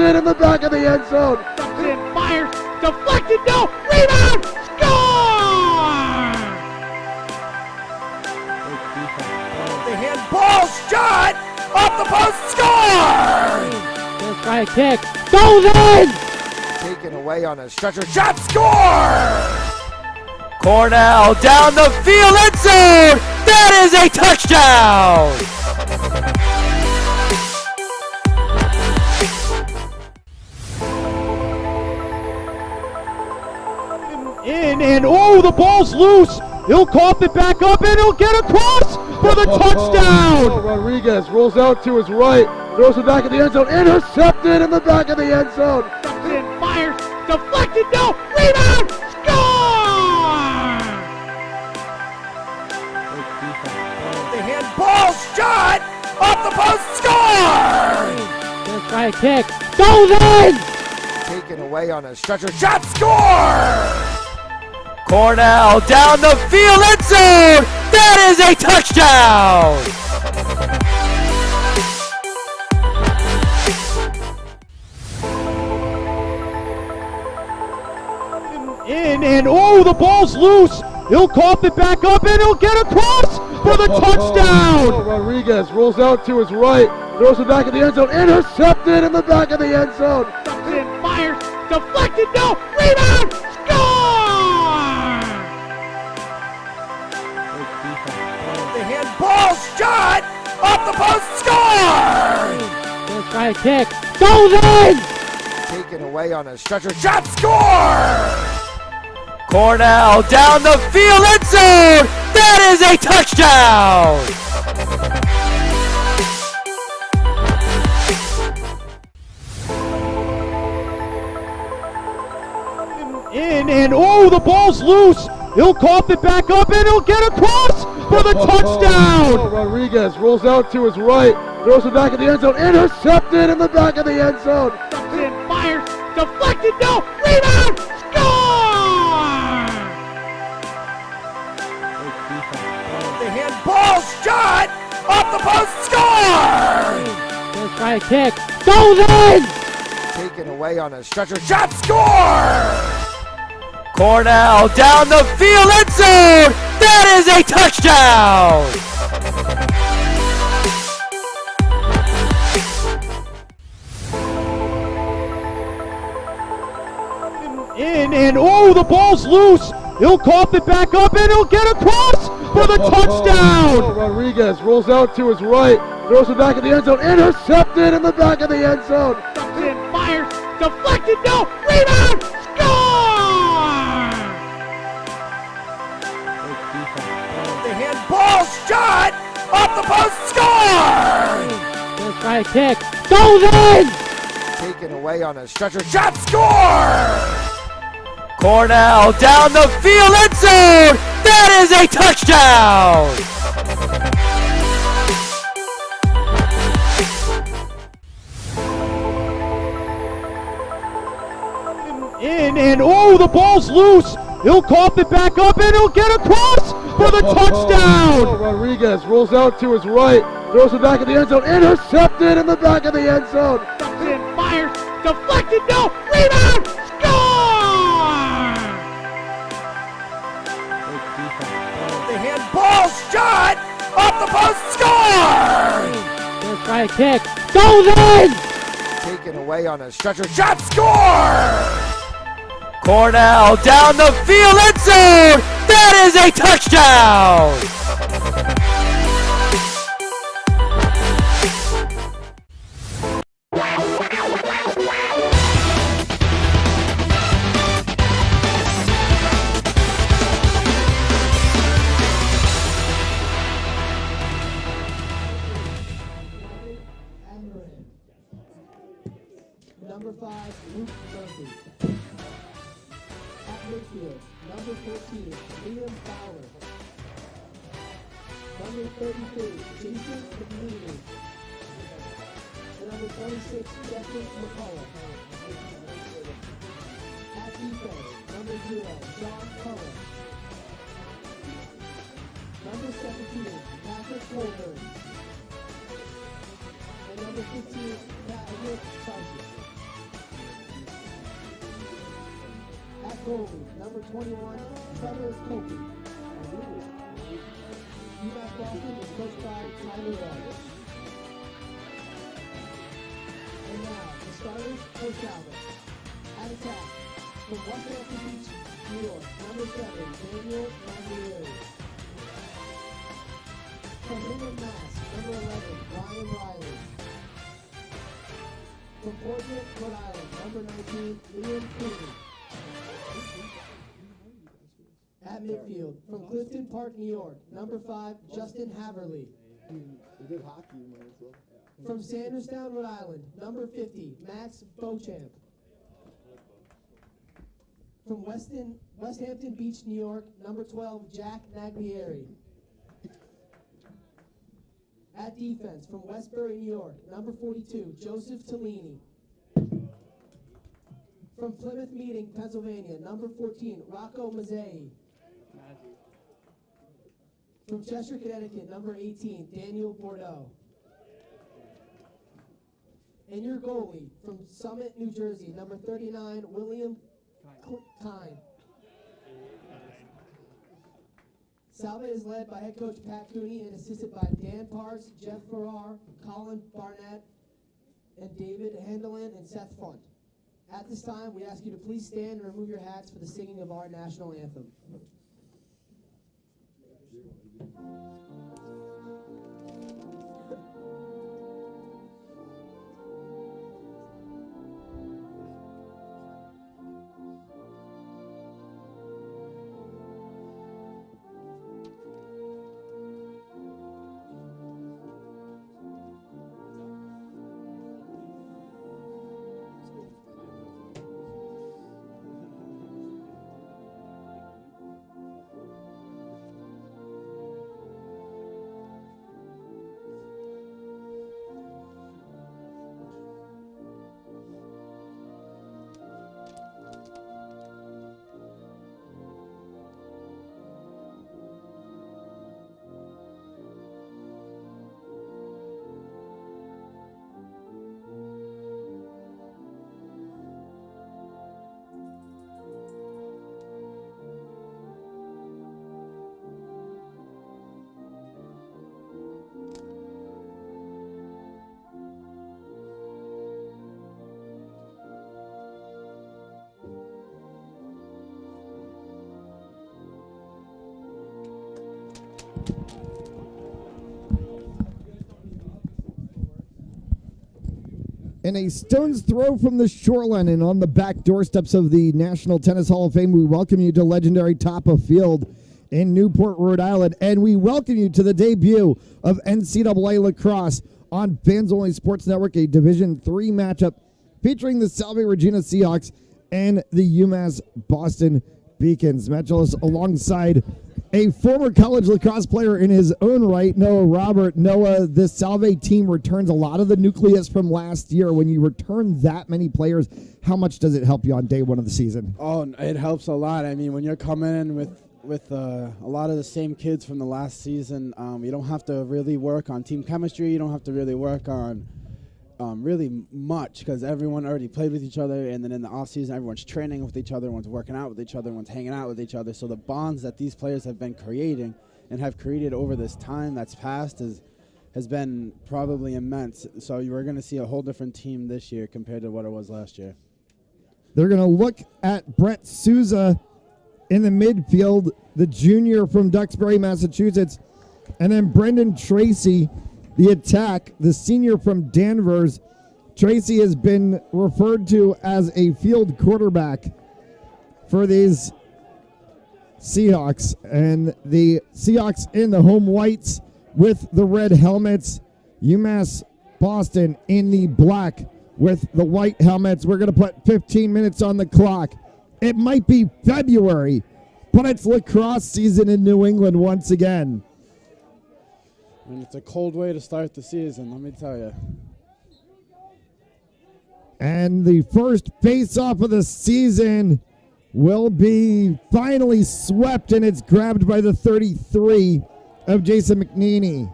intercepted in the back of the end zone. In, fires, deflected, no, rebound, score! The handball shot, off the post, score! Let's try a kick, goes in! Taken away on a stretcher, shot, score! Cornell down the field, end zone! That is a touchdown! In, and oh, the ball's loose! He'll cough it back up and he'll get across for the touchdown! Rodriguez rolls out to his right, throws it back in the end zone, intercepted in the back of the end zone. In, fires, deflected, no, rebound, score! The handball shot, off the post, score! Let's try a kick, goes in! Taken away on a stretcher, shot, score! Cornell down the field, end zone! That is a touchdown! In, and oh, the ball's loose! He'll cough it back up and he'll get across for the touchdown! Rodriguez rolls out to his right, throws it back in the end zone, intercepted in the back of the end zone. In, fires, deflected, no, rebound, score! The handball shot, off the post, score! Let's try a kick, goes in! Taken away on a stretcher, shot, score! Cornell down the field, end zone! That is a touchdown! In, and oh, the ball's loose! He'll cough it back up and he'll get across for the touchdown! Rodriguez rolls out to his right, throws it back in the end zone, intercepted in the back of the end zone. In, fires, deflected, no, rebound, score! The handball shot, off the post, score! Let's try a kick, goes in! Taken away on a stretcher, shot, score! Cornell down the field, end zone! That is a touchdown! In, and oh, the ball's loose! He'll cough it back up and he'll get across for the touchdown! Rodriguez rolls out to his right, throws it back in the end zone, intercepted in the back of the end zone. In, fires, deflected, no, rebound, score! The handball shot, off the post, score! Let's try a kick, goes in! Taken away on a stretcher, shot, score! Cornell down the field, end zone! That is a touchdown! In, and oh, the ball's loose! He'll cough it back up and he'll get across for the touchdown! Rodriguez rolls out to his right, throws it back in the end zone, intercepted in the back of the end zone. In, fires, deflected, no, rebound, score! The handball shot, off the post, score! Let's try a kick, goes in! Taken away on a stretcher, shot, score! Cornell down the field, end zone! That is a touchdown! Number 5, Luke Murphy. At midfield, number 14, Liam Fowler. Number 32, Jason McNeely. And number 26, Jeffrey McCullough. At defense, number 0, John Cullen. Number 17, Patrick Colburn. And number 15, Patrick Tyson. Goalie, number 21, Trevor Kobe. UMass Boston is coached by Tyler White. And now, the starters for Salve. At attack, from West Hampton Beach, New York, number 7, Daniel Maglieri. From UMass, number 11, Ryan Riley. From Portland, Rhode Island, number 19, Liam Cooney. At midfield, from Clifton Park, New York, number 5, Justin Haverly. From Sanderstown, Rhode Island, number 50, Max Beauchamp. From West Hampton Beach, New York, number 12, Jack Naglieri. At defense, from Westbury, New York, number 42, Joseph Tellini. From Plymouth Meeting, Pennsylvania, number 14, Rocco Mazzei. From Chester, Connecticut, number 18, Daniel Bordeaux. And your goalie, from Summit, New Jersey, number 39, William Kine. Salve is led by head coach Pat Cooney and assisted by Dan Parks, Jeff Farrar, Colin Barnett, and David Handelin and Seth Funt. At this time, we ask you to please stand and remove your hats for the singing of our national anthem. And a stone's throw from the shoreline and on the back doorsteps of the National Tennis Hall of Fame, we welcome you to legendary Top of Field in Newport, Rhode Island. And we welcome you to the debut of NCAA Lacrosse on Fans Only Sports Network, a Division III matchup featuring the Salve Regina Seahawks and the UMass Boston Beacons. Matchless alongside a former college lacrosse player in his own right, Noah Robert. Noah, this Salve team returns a lot of the nucleus from last year. When you return that many players, how much does it help you on day one of the season? Oh, it helps a lot. I mean, when you're coming in with a lot of the same kids from the last season, you don't have to really work on team chemistry. You don't have to really work on really much because everyone already played with each other, and then in the off season everyone's training with each other, everyone's working out with each other, everyone's hanging out with each other. So the bonds that these players have been creating and have created over this time that's passed has been probably immense. So you're going to see a whole different team this year compared to what it was last year. They're going to look at Brett Souza in the midfield, the junior from Duxbury, Massachusetts, and then Brendan Tracy, the attack, the senior from Danvers. Tracy has been referred to as a field quarterback for these Seahawks. And the Seahawks in the home whites with the red helmets. UMass Boston in the black with the white helmets. We're going to put 15 minutes on the clock. It might be February, but it's lacrosse season in New England once again. And it's a cold way to start the season, let me tell you. And the first face-off of the season will be finally swept, and it's grabbed by the 33 of Jason McNeely.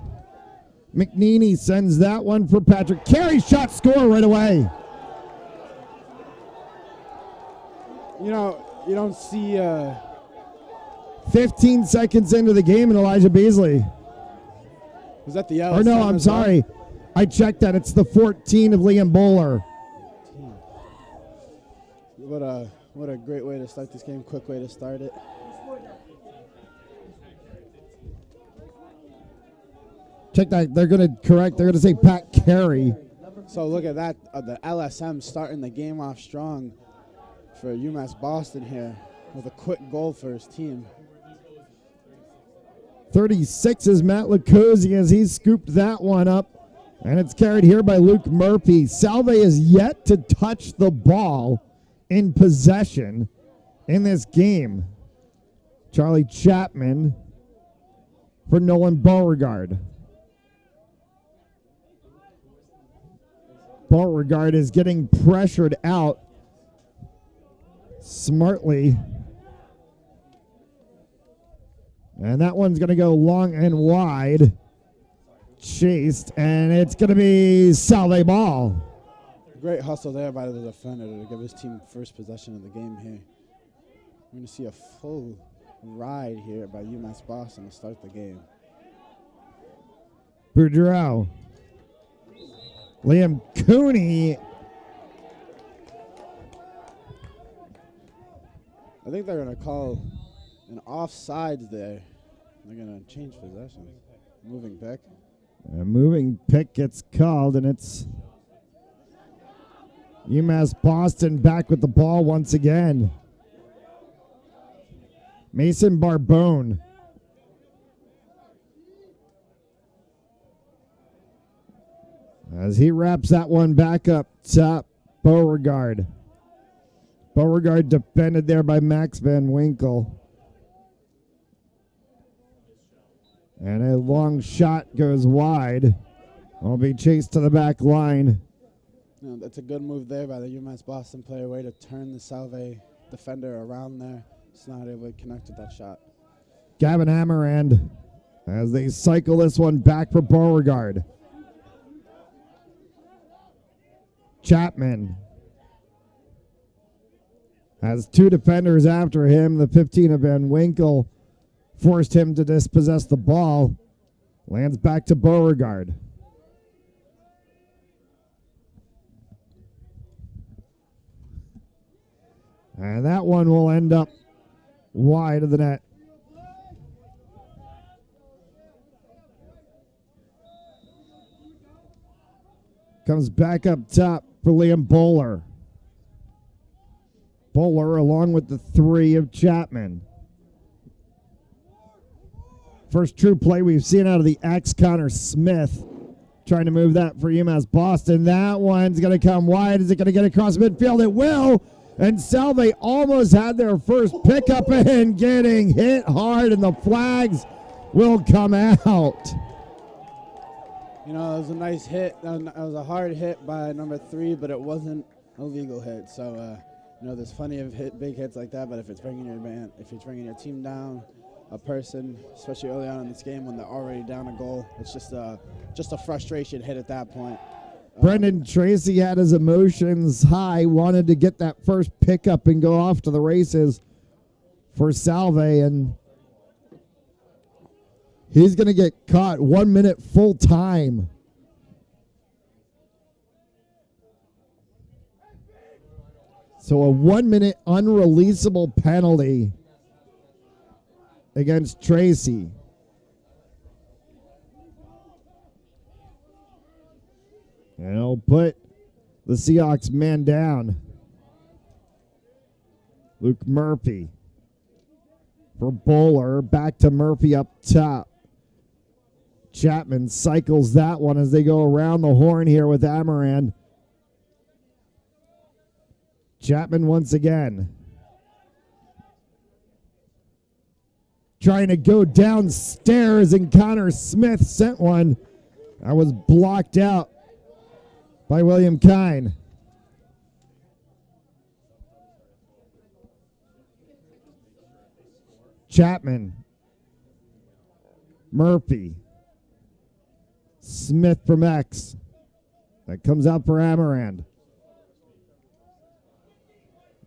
McNeely sends that one for Patrick. Carey shot, score right away. You know, don't see 15 seconds into the game, and Elijah Beasley. was that the Or no, I'm sorry. I checked that. It's the 14 of Liam Bowler. What a great way to start this game. Quick way to start it. Check that. They're going to correct. They're going to say Pat Carey. So look at that. The LSM starting the game off strong for UMass Boston here with a quick goal for his team. 36 is Matt Lacosi as he scooped that one up. And it's carried here by Luke Murphy. Salve is yet to touch the ball in possession in this game. Charlie Chapman for Nolan Beauregard. Beauregard is getting pressured out smartly. And that one's going to go long and wide. Chased, and it's going to be Salve ball. Great hustle there by the defender to give his team first possession of the game here. We're going to see a full ride here by UMass Boston to start the game. Boudreau. Liam Cooney. I think they're going to call an offsides there. They're going to change possession. Moving pick. A moving pick gets called, and it's UMass Boston back with the ball once again. Mason Barbone. As he wraps that one back up top, Beauregard. Beauregard defended there by Max Van Winkle. And a long shot goes wide. Will be chased to the back line. That's a good move there by the UMass Boston player. Way to turn the Salve defender around there. It's not able to connect with that shot. Gavin Amarand as they cycle this one back for Beauregard. Chapman has two defenders after him. The 15 of Van Winkle forced him to dispossess the ball. Lands back to Beauregard. And that one will end up wide of the net. Comes back up top for Liam Bowler. Bowler along with the 3 of Chapman. First true play we've seen out of the X, Connor Smith. Trying to move that for UMass Boston. That one's going to come wide. Is it going to get across midfield? It will. And Salve almost had their first pickup and getting hit hard, and the flags will come out. You know, it was a nice hit. It was a hard hit by number 3, but it wasn't a legal hit. So, you know, there's plenty of big hits like that, but if it's bringing your team down, a person, especially early on in this game when they're already down a goal, it's just a frustration hit at that point. Brendan Tracy had his emotions high, wanted to get that first pickup and go off to the races for Salve, and he's going to get caught 1 minute full time. So a 1 minute unreleasable penalty against Tracy. And he'll put the Seahawks man down. Luke Murphy for Bowler. Back to Murphy up top. Chapman cycles that one as they go around the horn here with Amarand. Chapman once again. Trying to go downstairs, and Connor Smith sent one that was blocked out by William Kine. Chapman. Murphy. Smith from X. That comes out for Amarand.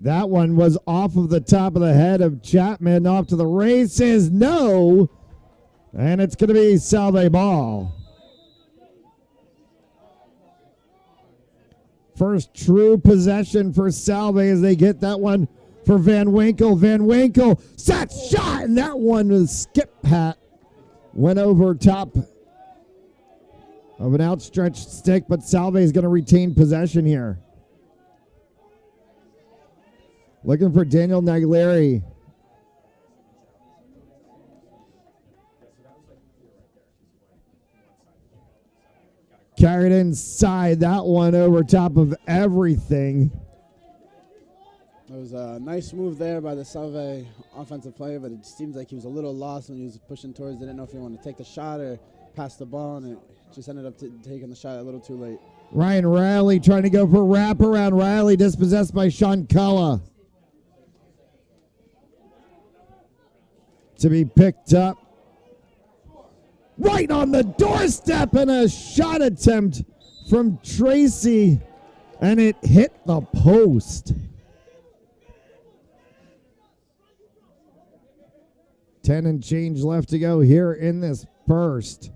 That one was off of the top of the head of Chapman, off to the races. No. And it's going to be Salve ball. First true possession for Salve as they get that one for Van Winkle. Van Winkle, set shot, and that one was skip pat. Went over top of an outstretched stick, but Salve is going to retain possession here. Looking for Daniel Naglieri. Carried inside, that one over top of everything. It was a nice move there by the Salve offensive player, but it seems like he was a little lost when he was pushing towards. Didn't know if he wanted to take the shot or pass the ball, and it just ended up taking the shot a little too late. Ryan Riley trying to go for wraparound. Riley dispossessed by Sean Culla. To be picked up. Right on the doorstep, and a shot attempt from Tracy, and it hit the post. 10 and change left to go here in this first.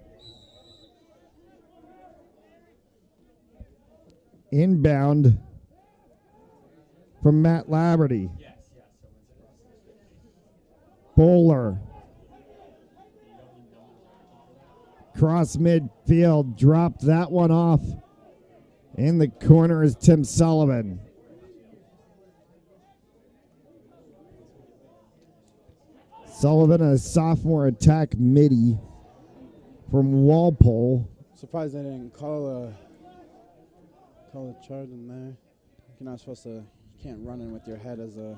Inbound from Matt Laverty. Bowler. Cross midfield, dropped that one off. In the corner is Tim Sullivan. Sullivan, a sophomore attack midi from Walpole. Surprised they didn't call a charge in there. You're not supposed to. You can't run in with your head as a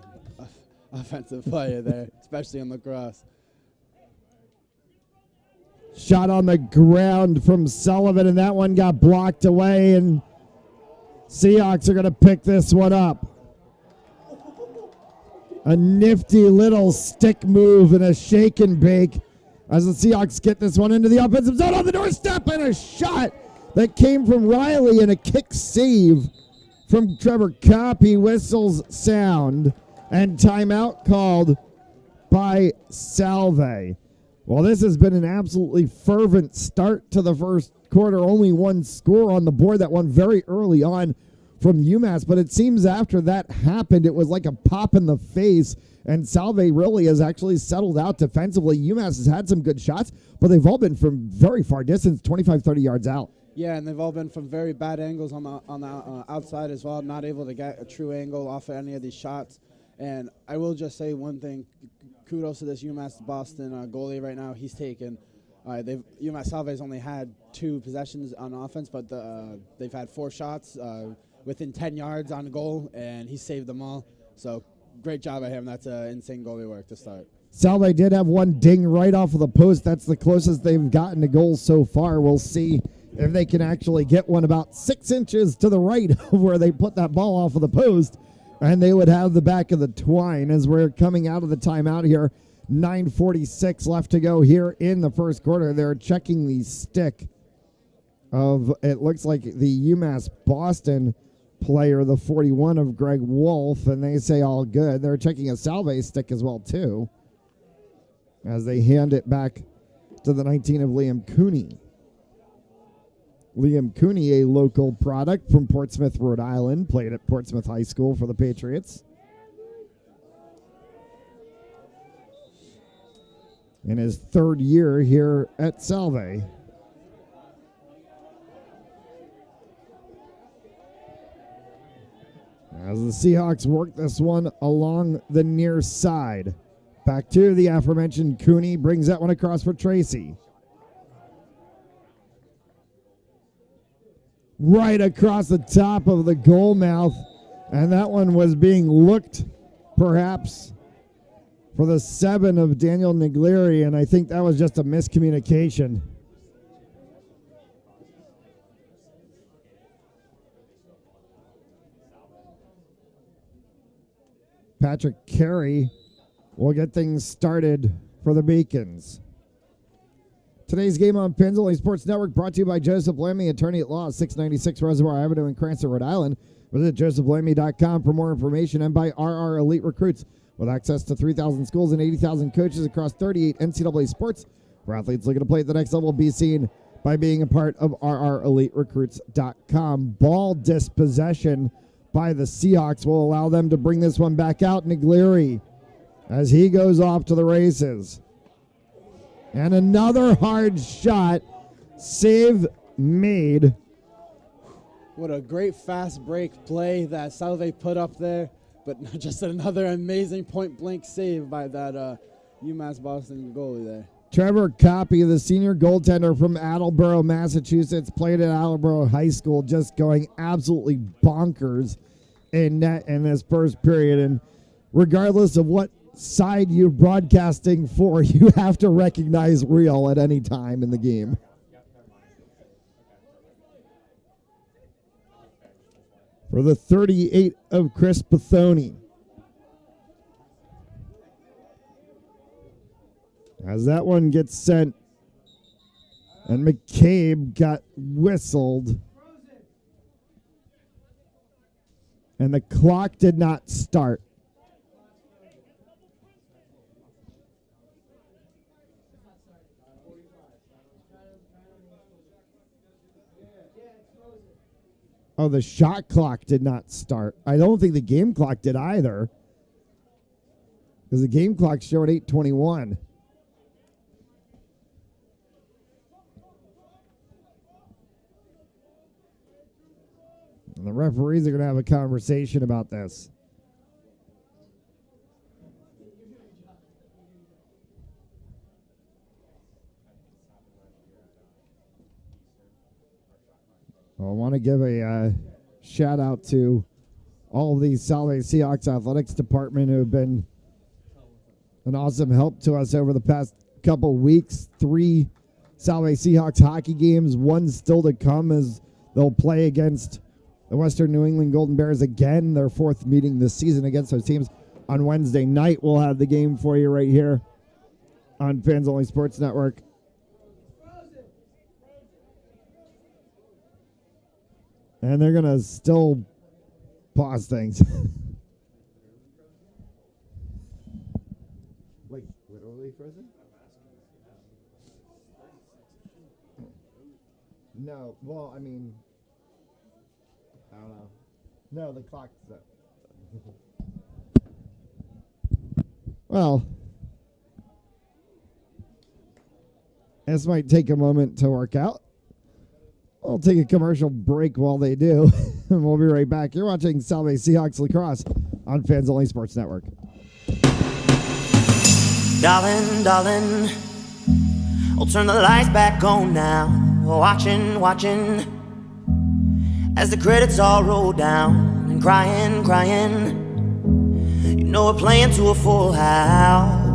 offensive player there, especially in lacrosse. Shot on the ground from Sullivan, and that one got blocked away, and Seahawks are going to pick this one up. A nifty little stick move and a shake and bake as the Seahawks get this one into the offensive zone on the doorstep, and a shot that came from Riley and a kick save from Trevor Kopp. He whistles sound, and timeout called by Salve. Well, this has been an absolutely fervent start to the first quarter. Only one score on the board, that one very early on from UMass. But it seems after that happened, it was like a pop in the face. And Salve really has actually settled out defensively. UMass has had some good shots, but they've all been from very far distance, 25, 30 yards out. Yeah, and they've all been from very bad angles on the outside as well, not able to get a true angle off of any of these shots. And I will just say one thing. Kudos to this UMass Boston goalie right now. He's taken. UMass Salve has only had 2 possessions on offense, but they've had 4 shots within 10 yards on goal, and he saved them all. So great job by him. That's insane goalie work to start. Salve did have one ding right off of the post. That's the closest they've gotten to goals so far. We'll see if they can actually get one about 6 inches to the right of where they put that ball off of the post. And they would have the back of the twine as we're coming out of the timeout here. 9:46 left to go here in the first quarter. They're checking the stick of, it looks like the UMass Boston player, the 41 of Greg Wolf, and they say all good. They're checking a Salve stick as well, too, as they hand it back to the 19 of Liam Cooney. Liam Cooney, a local product from Portsmouth, Rhode Island, played at Portsmouth High School for the Patriots. In his 3rd year here at Salve. As the Seahawks work this one along the near side. Back to the aforementioned Cooney, brings that one across for Tracy. Right across the top of the goal mouth, and that one was being looked perhaps for the 7 of Daniel Naglieri, and I think that was just a miscommunication. Patrick Carey will get things started for the Beacons. Today's game on Pins Only Sports Network brought to you by Joseph Lemmy, attorney at law, 696 Reservoir Avenue in Cranston, Rhode Island. Visit josephlamey.com for more information and by RR Elite Recruits with access to 3,000 schools and 80,000 coaches across 38 NCAA sports. For athletes looking to play at the next level, be seen by being a part of RREliteRecruits.com. Ball dispossession by the Seahawks will allow them to bring this one back out. Niglieri as he goes off to the races. And another hard shot. Save made. What a great fast break play that Salve put up there. But just another amazing point-blank save by that UMass Boston goalie there. Trevor Copy, the senior goaltender from Attleboro, Massachusetts, played at Attleboro High School, just going absolutely bonkers in net in this first period. And regardless of what side you're broadcasting for, you have to recognize real at any time in the game. For the 38 of Chris Pathoni. As that one gets sent, and McCabe got whistled. And the clock did not start. Oh, the shot clock did not start. I don't think the game clock did either. Because the game clock showed 8:21. And the referees are going to have a conversation about this. I want to give a shout out to all of the Salve Seahawks athletics department who have been an awesome help to us over the past couple weeks. 3 Salve Seahawks hockey games, 1 still to come as they'll play against the Western New England Golden Bears again, their 4th meeting this season against those teams. On Wednesday night, we'll have the game for you right here on Fans Only Sports Network. And they're going to still pause things. Like, literally frozen? No, well, I mean, I don't know. No, the clock's up. Well, this might take a moment to work out. I'll take a commercial break while they do, and we'll be right back. You're watching Salve Seahawks Lacrosse on Fans Only Sports Network. Darling, darling, I'll turn the lights back on now. Watching, watching, as the credits all roll down, and crying, crying. You know we're playing to a full house.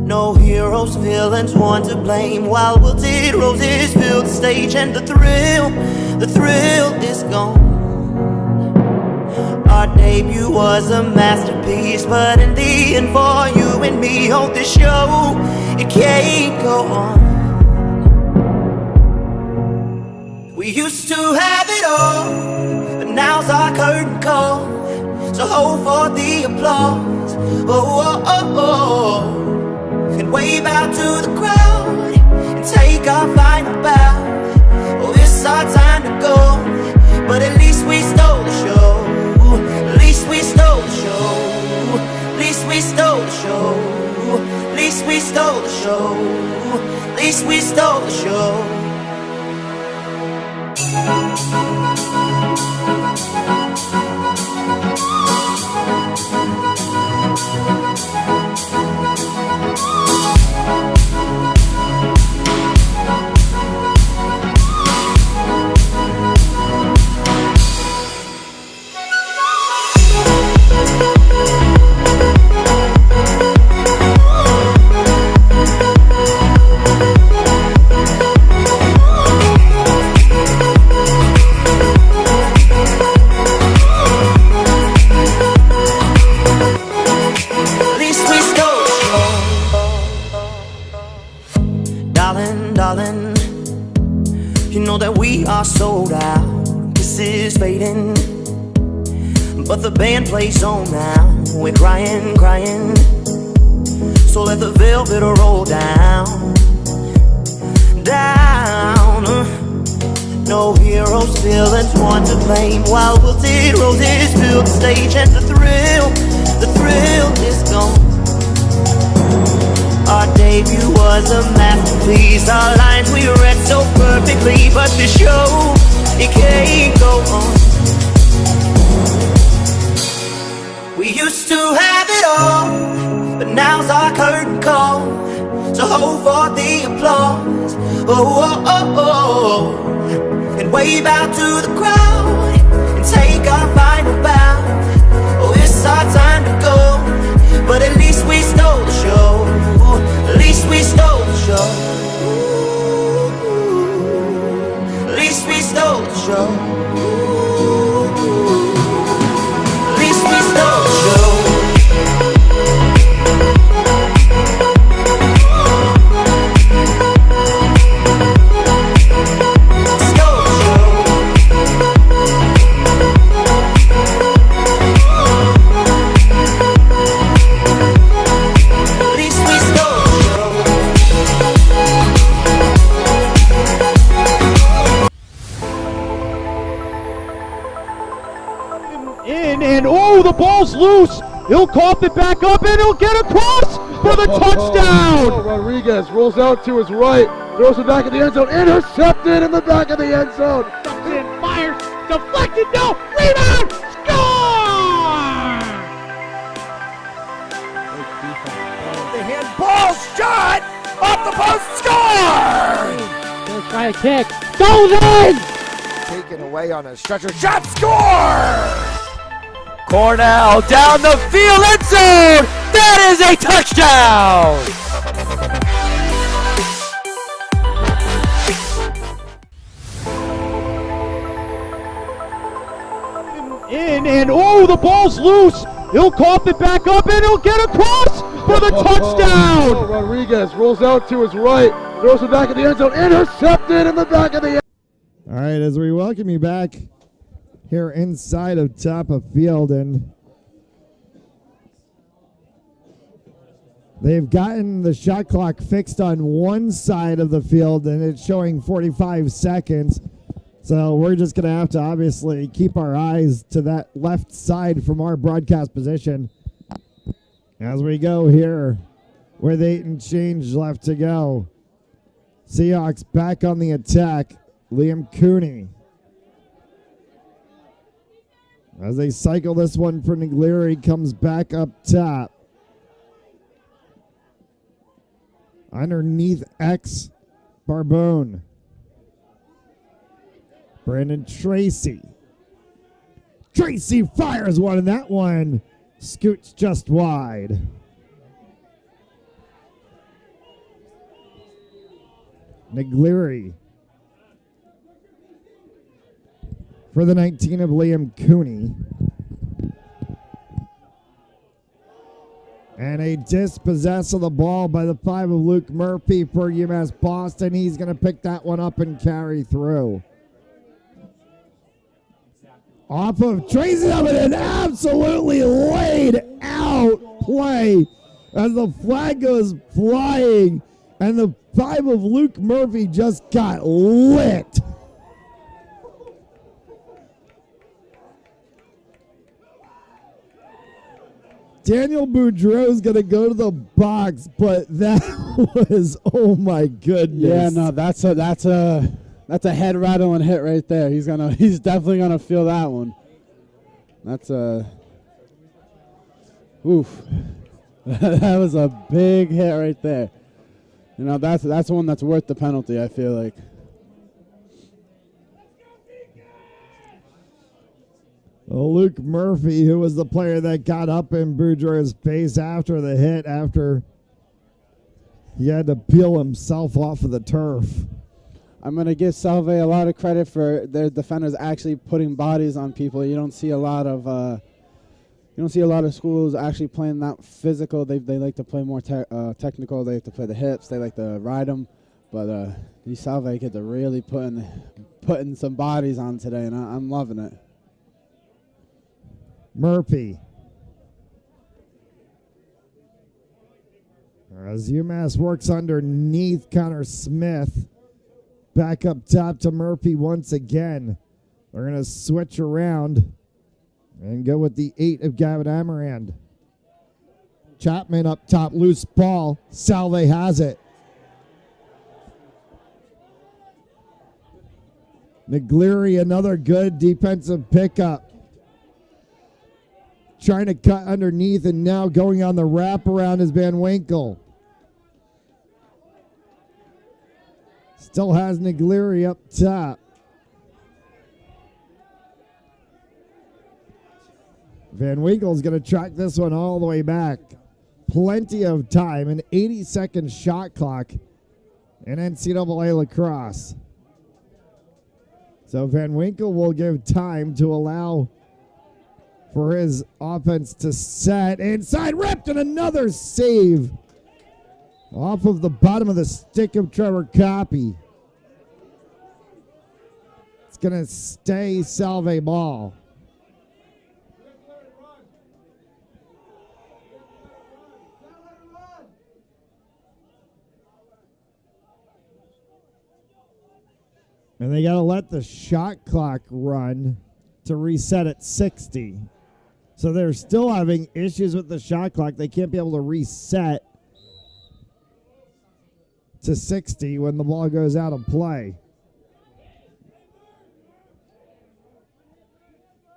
No heroes, villains, one to blame, while wilted roses fill the stage, and the thrill is gone. Our debut was a masterpiece, but in the end for you and me on this show, it can't go on. We used to have it all, but now's our curtain call. So hold for the applause, oh, oh, oh. And wave out to the crowd and take our final bow. Oh, it's our time to go, but at least we stole the show. At least we stole the show. At least we stole the show. At least we stole the show. At least we stole the show. waiting, but the band plays on now. We're crying, crying, so let the velvet roll down, down. No heroes, villains, one to blame, while wilted roses fill the stage, and the thrill is gone. Our debut was a masterpiece, our lines we read so perfectly, but the show, it can't go on. We used to have it all, but now's our curtain call, so hold for the applause, oh, oh, oh, oh, and wave out to the crowd, and take our final bow. Oh, it's our time to go, but at least we stole the show, at least we stole the show, at least we stole the show, at least we stole the show. And oh, the ball's loose. He'll cough it back up and he'll get across for the touchdown. Rodriguez rolls out to his right, throws it back in the end zone, intercepted in the back of the end zone. Comes in, fires, deflected, no, rebound, score! The handball shot off the post, score! Gonna try a kick, goes in! Taken away on a stretcher, shot, score! Cornell down the field, end zone! That is a touchdown! In, and oh, the ball's loose. He'll cough it back up and he'll get across for the touchdown. Rodriguez rolls out to his right, throws it back in the end zone, intercepted in the back of the end. All right, as we welcome you back here inside of top of field, and they've gotten the shot clock fixed on one side of the field, and it's showing 45 seconds. So we're just going to have to obviously keep our eyes to that left side from our broadcast position as we go here with 8 and change left to go. Seahawks back on the attack. Liam Cooney. As they cycle this one for Niglieri, comes back up top. Underneath X, Barbone. Brandon Tracy. Tracy fires one, and that one scoots just wide. Niglieri. For the 19 of Liam Cooney. And a dispossess of the ball by the 5 of Luke Murphy for UMass Boston. He's going to pick that one up and carry through. Off of Tracy, and an absolutely laid out play as the flag goes flying. And the 5 of Luke Murphy just got lit. Daniel Boudreau's going to go to the box, but that was, oh my goodness. Yeah, no, that's a head rattling hit right there. He's definitely gonna feel that one. That's oof. That was a big hit right there. You know, that's one that's worth the penalty, I feel like. Well, Luke Murphy, who was the player that got up in Boudreau's face after the hit, after he had to peel himself off of the turf. I'm going to give Salve a lot of credit for their defenders actually putting bodies on people. You don't see a lot of schools actually playing that physical. They like to play more technical. They like to play the hips. They like to ride them. But these Salve get to really putting some bodies on today, and I'm loving it. Murphy. As UMass works underneath Connor Smith. Back up top to Murphy once again. They're going to switch around and go with the 8 of Gavin Amarand. Chapman up top, loose ball. Salve has it. Neglieri, another good defensive pickup. Trying to cut underneath, and now going on the wraparound is Van Winkle. Still has Neglieri up top. Van Winkle's going to track this one all the way back. Plenty of time, an 80-second shot clock in NCAA lacrosse. So Van Winkle will give time to allow for his offense to set. Inside, ripped, and another save off of the bottom of the stick of Trevor Copy. It's going to stay Salve ball. And they got to let the shot clock run to reset at 60. So they're still having issues with the shot clock. They can't be able to reset to 60 when the ball goes out of play.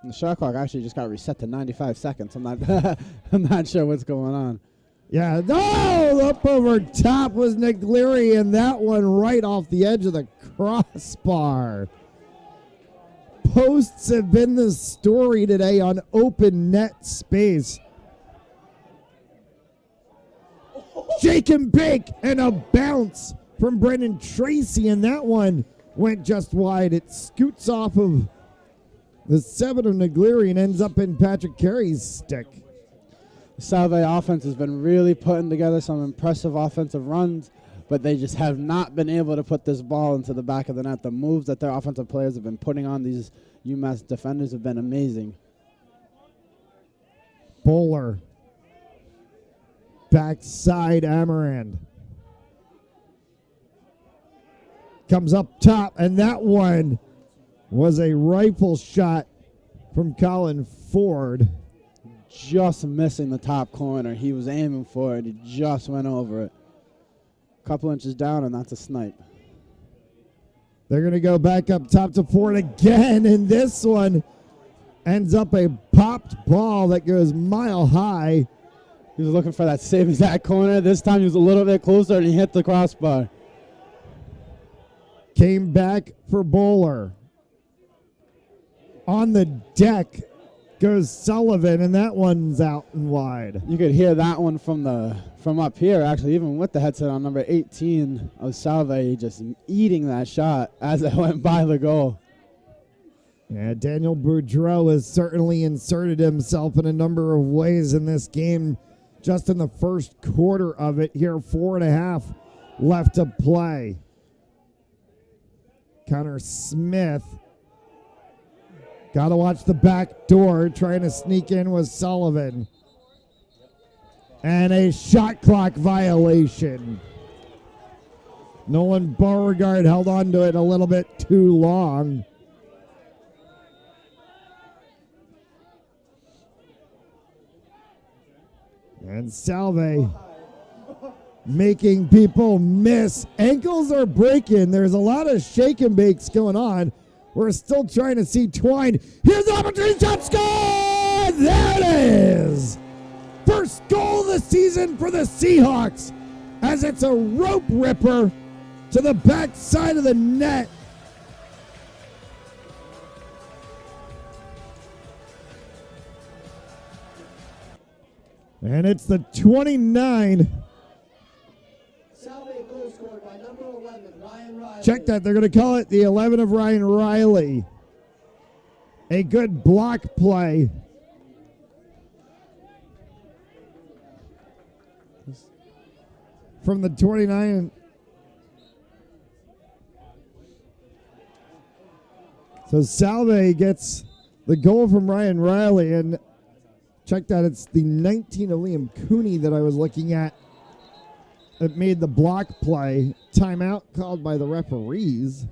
The shot clock actually just got reset to 95 seconds. I'm not sure what's going on. Yeah, no, up over top was Neglieri, and that one right off the edge of the crossbar. Posts have been the story today on open net space. Shake and bake, and a bounce from Brendan Tracy, and that one went just wide. It scoots off of the 7 of Neglieri and ends up in Patrick Carey's stick. The Salve offense has been really putting together some impressive offensive runs, but they just have not been able to put this ball into the back of the net. The moves that their offensive players have been putting on these UMass defenders have been amazing. Bowler. Backside Amarand. Comes up top, and that one was a rifle shot from Colin Ford. Just missing the top corner. He was aiming for it. He just went over it. A couple inches down, and that's a snipe. They're going to go back up top to Ford again, and this one ends up a popped ball that goes mile high. He was looking for that same exact corner. This time he was a little bit closer, and he hit the crossbar. Came back for Bowler. On the deck goes Sullivan, and that one's out and wide. You could hear that one from up here, actually, even with the headset on number 18 of Salve, just eating that shot as it went by the goal. Yeah, Daniel Boudreau has certainly inserted himself in a number of ways in this game just in the first quarter of it here. 4.5 left to play. Connor Smith. Got to watch the back door. Trying to sneak in was Sullivan. And a shot clock violation. Nolan Beauregard held on to it a little bit too long. And Salve making people miss. Ankles are breaking. There's a lot of shake and bakes going on. We're still trying to see Twine. Here's the opportunity, shot, score! There it is! First goal of the season for the Seahawks as it's a rope ripper to the back side of the net. And it's the 29. Salve goal scored by number 11, Ryan Riley. Check that. They're going to call it the 11 of Ryan Riley. A good block play. From the 29. So Salve gets the goal from Ryan Riley, and Check that. It's the 19 of Liam Cooney that I was looking at. It made the block play. Timeout called by the referees.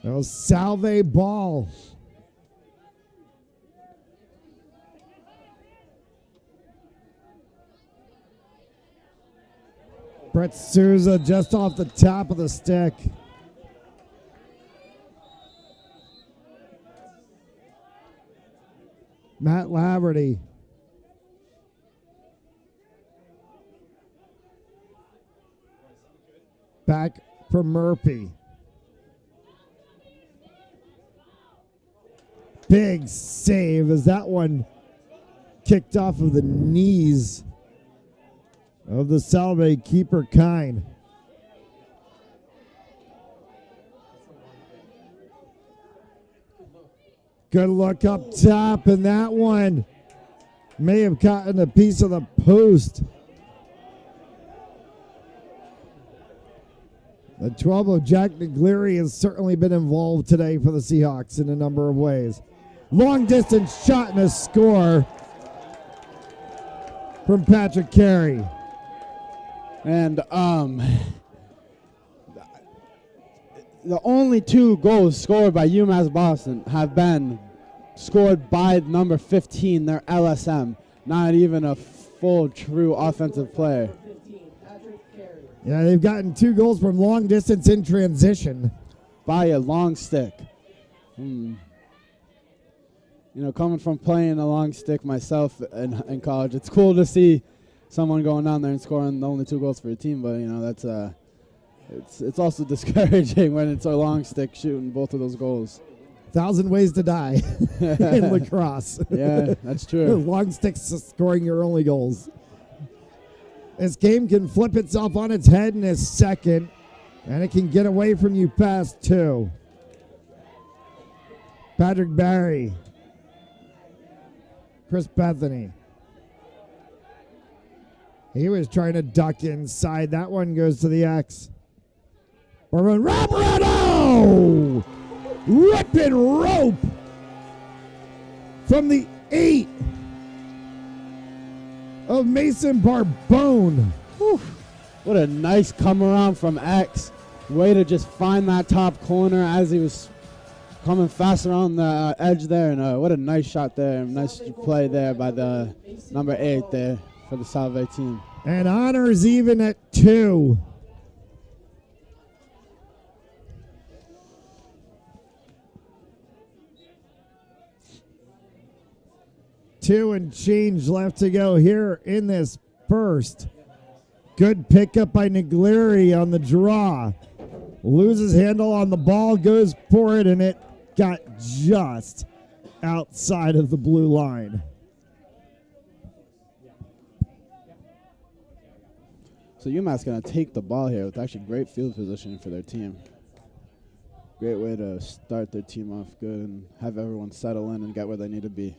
That was Salve ball. Brett Souza just off the top of the stick. Matt Laverty. Back for Murphy. Big save as that one kicked off of the knees of the Salve keeper Kine. Good look up top, and that one may have gotten a piece of the post. The 12 of Jack Neglieri has certainly been involved today for the Seahawks in a number of ways. Long distance shot and a score from Patrick Carey. And the only 2 goals scored by UMass Boston have been scored by number 15, their LSM, not even a full true offensive player. Yeah, they've gotten 2 goals from long distance in transition. By a long stick. You know, coming from playing a long stick myself in college, it's cool to see someone going down there and scoring the only 2 goals for your team, but you know that's it's also discouraging when it's a long stick shooting both of those goals. 1,000 ways to die in lacrosse. Yeah, that's true. Long sticks scoring your only goals. This game can flip itself on its head in a second, and it can get away from you fast too. Patrick Barry, Chris Bethany. He was trying to duck inside. That one goes to the X. Roberto! Rip and rope from the 8 of Mason Barbone. Whew. What a nice come around from X. Way to just find that top corner as he was coming fast around the edge there. And what a nice shot there. Nice play there by the number 8 there for the Salve team. And honors even at 2. Two and change left to go here in this first. Good pickup by Neglieri on the draw. Loses handle on the ball, goes for it, and it got just outside of the blue line. So UMass going to take the ball here with actually great field positioning for their team. Great way to start their team off good and have everyone settle in and get where they need to be.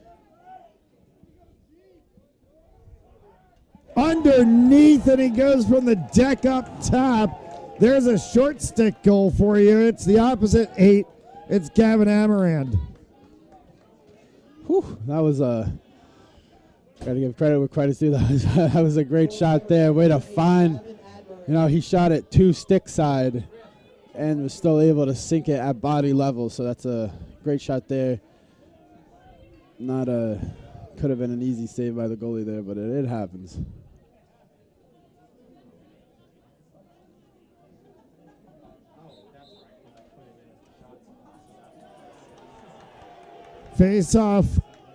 Underneath, and he goes from the deck up top. There's a short stick goal for you. It's the opposite 8. It's Gavin Amarand. Whew, that was a... Got to give credit where credit's due. That was a great shot there. Way to find... You know, he shot it 2 stick side and was still able to sink it at body level. So that's a great shot there. Not a... Could have been an easy save by the goalie there, but it happens. Face-off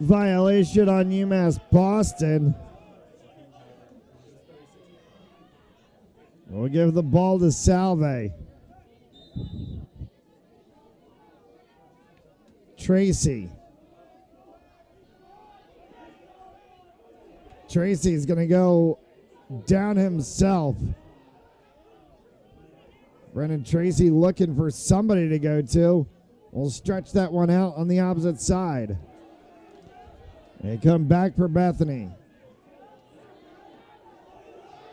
violation on UMass Boston. We'll give the ball to Salve. Tracy. Tracy's going to go down himself. Brennan Tracy looking for somebody to go to. will stretch that one out on the opposite side. They come back for Bethany.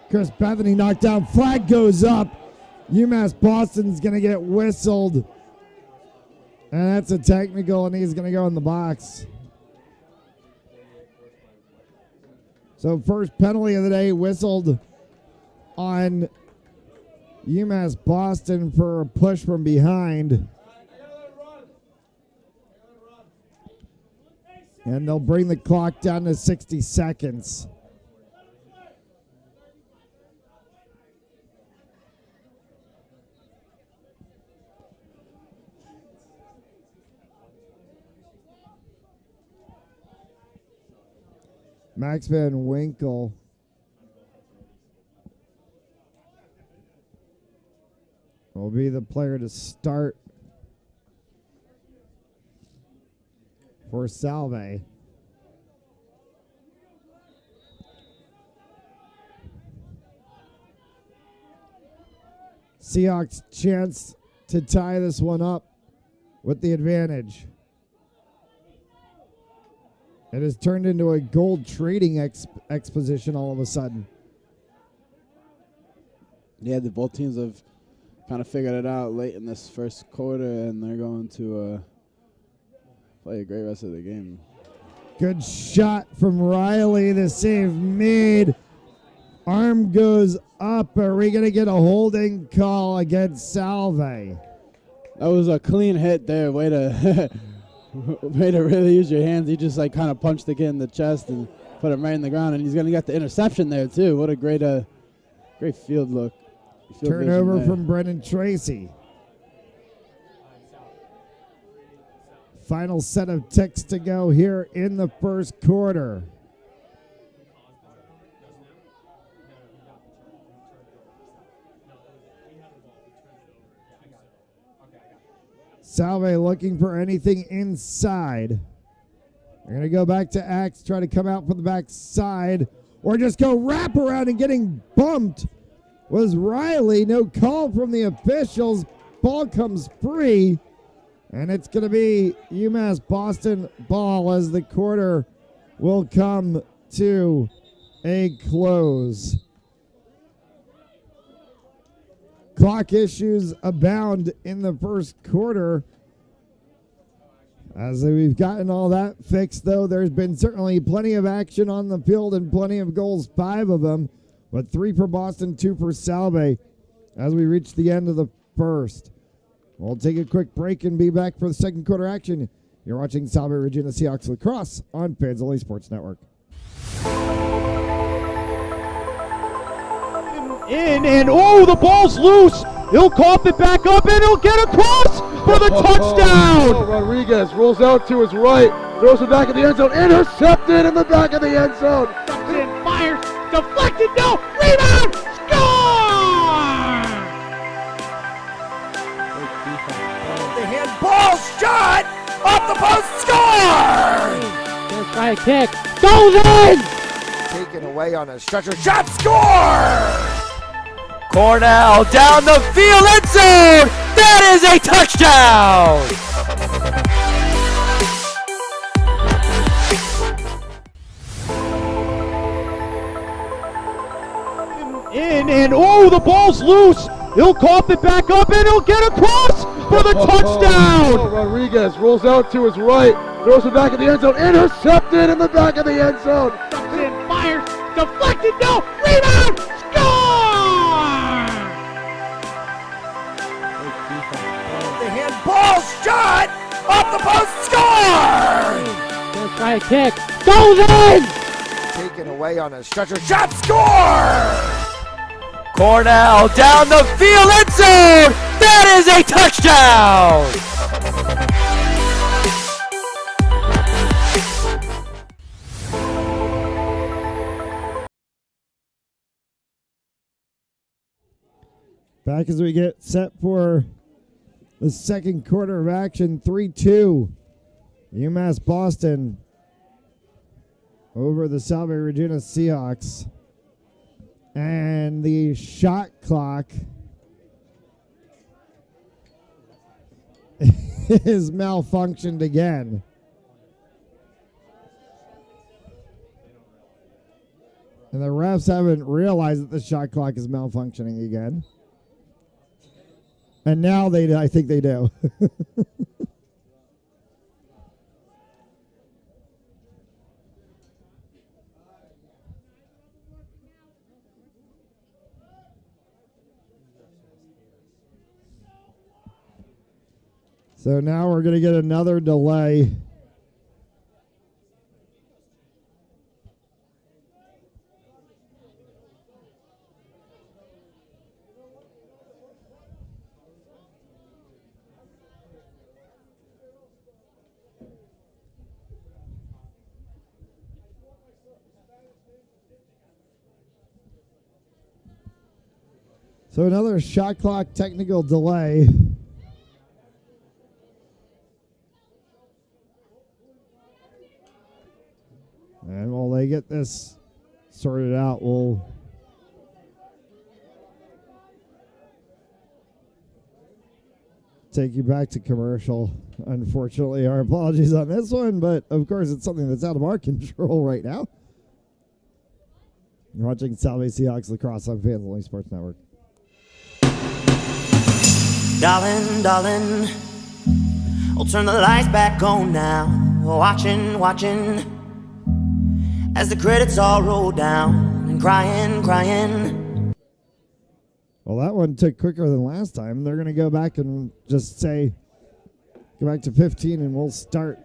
Chris Bethany knocked down. Flag goes up. UMass Boston's going to get whistled. And that's a technical, and he's going to go in the box. So first penalty of the day whistled on UMass Boston for a push from behind. And they'll bring the clock down to 60 seconds. Max Van Winkle will be the player to start for Salve. Seahawks chance to tie this one up with the advantage. It has turned into a gold trading exposition all of a sudden. Yeah, both teams have kind of figured it out late in this first quarter, and they're going to play a great rest of the game. Good shot from Riley. The save made. Arm goes up. Are we going to get a holding call against Salve? That was a clean hit there. Way to way to really use your hands. He just like kind of punched the kid in the chest and put him right in the ground, and he's going to get the interception there too. What a great great field look. Turnover from Brendan Tracy. Final set of ticks to go here in the first quarter. Salve looking for anything inside. They're going to go back to Axe, try to come out from the back side, or just go wrap around, and getting bumped was Riley. No call from the officials. Ball comes free, and it's going to be UMass Boston ball as the quarter will come to a close. Clock issues abound in the first quarter. As we've gotten all that fixed, though, there's been certainly plenty of action on the field and plenty of goals, 5 of them, but 3 for Boston, 2 for Salve as we reach the end of the first. We'll take a quick break and be back for the second quarter action. You're watching Salve Regina Seahawks Lacrosse on Fans Only Sports Network. And oh, the ball's loose. He'll cough it back up, and he'll get across for the touchdown. Rodriguez rolls out to his right, throws it back in the end zone, intercepted in the back of the end zone. And fires, deflected, no, rebound, score! The handball shot off the post, score! First try kick, goes in! Taken away on a stretcher, shot, score! Cornell down the field, end zone! That is a touchdown! And oh, the ball's loose. He'll cough it back up, and he'll get across for the touchdown. Rodriguez rolls out to his right, throws it back in the end zone, intercepted in the back of the end zone. And fires, deflected, no, rebound, score! The handball shot off the post, score! First try kick, goes in! Taken away on a stretcher, shot, score! Cornell down the field, end zone! That is a touchdown! Back as we get set for the second quarter of action, 3-2. UMass Boston over the Salve Regina Seahawks. And the shot clock is malfunctioned again. And the refs haven't realized that the shot clock is malfunctioning again. And now I think they do. So now we're going to get another delay. So another shot clock technical delay. And while they get this sorted out, we'll take you back to commercial. Unfortunately, our apologies on this one, but of course it's something that's out of our control right now. You're watching Salve Seahawks Lacrosse on Fans Only Sports Network. Darling, darling, I'll turn the lights back on now. Watching, watching, as the credits all roll down, and crying, crying. Well, that one took quicker than last time. They're going to go back and just say, go back to 15, and we'll start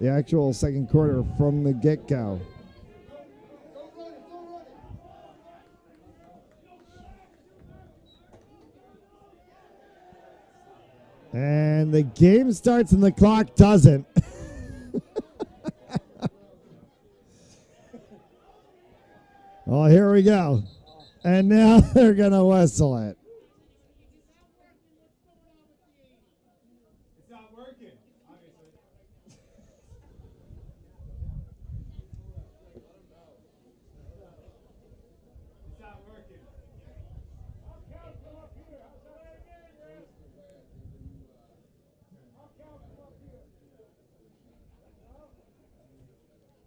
the actual second quarter from the get-go. And the game starts and the clock doesn't. Oh, here we go. And now they're going to whistle it. It's not working, obviously. It's not working.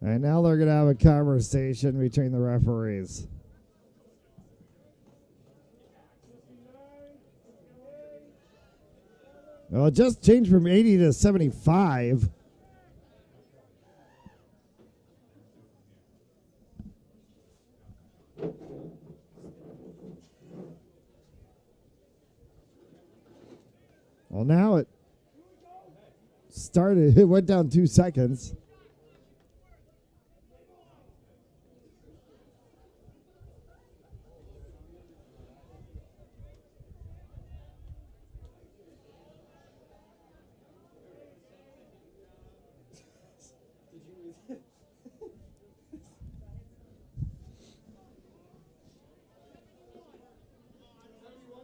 And now they're going to have a conversation between the referees. Well, it just changed from 80 to 75. Well, now it started. It went down 2 seconds.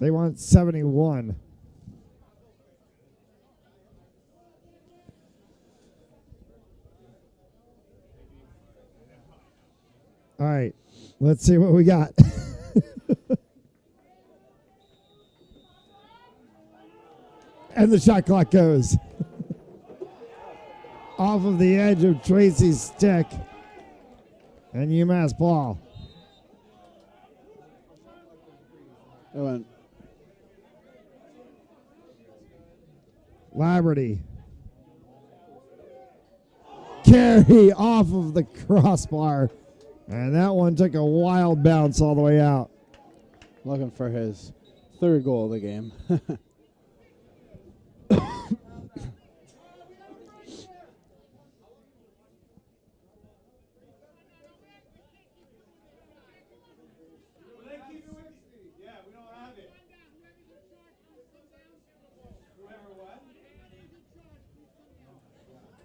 They want 71. All right, let's see what we got. And the shot clock goes off of the edge of Tracy's stick. And UMass ball. It went. Laverty. Carry off of the crossbar. And that one took a wild bounce all the way out. Looking for his third goal of the game.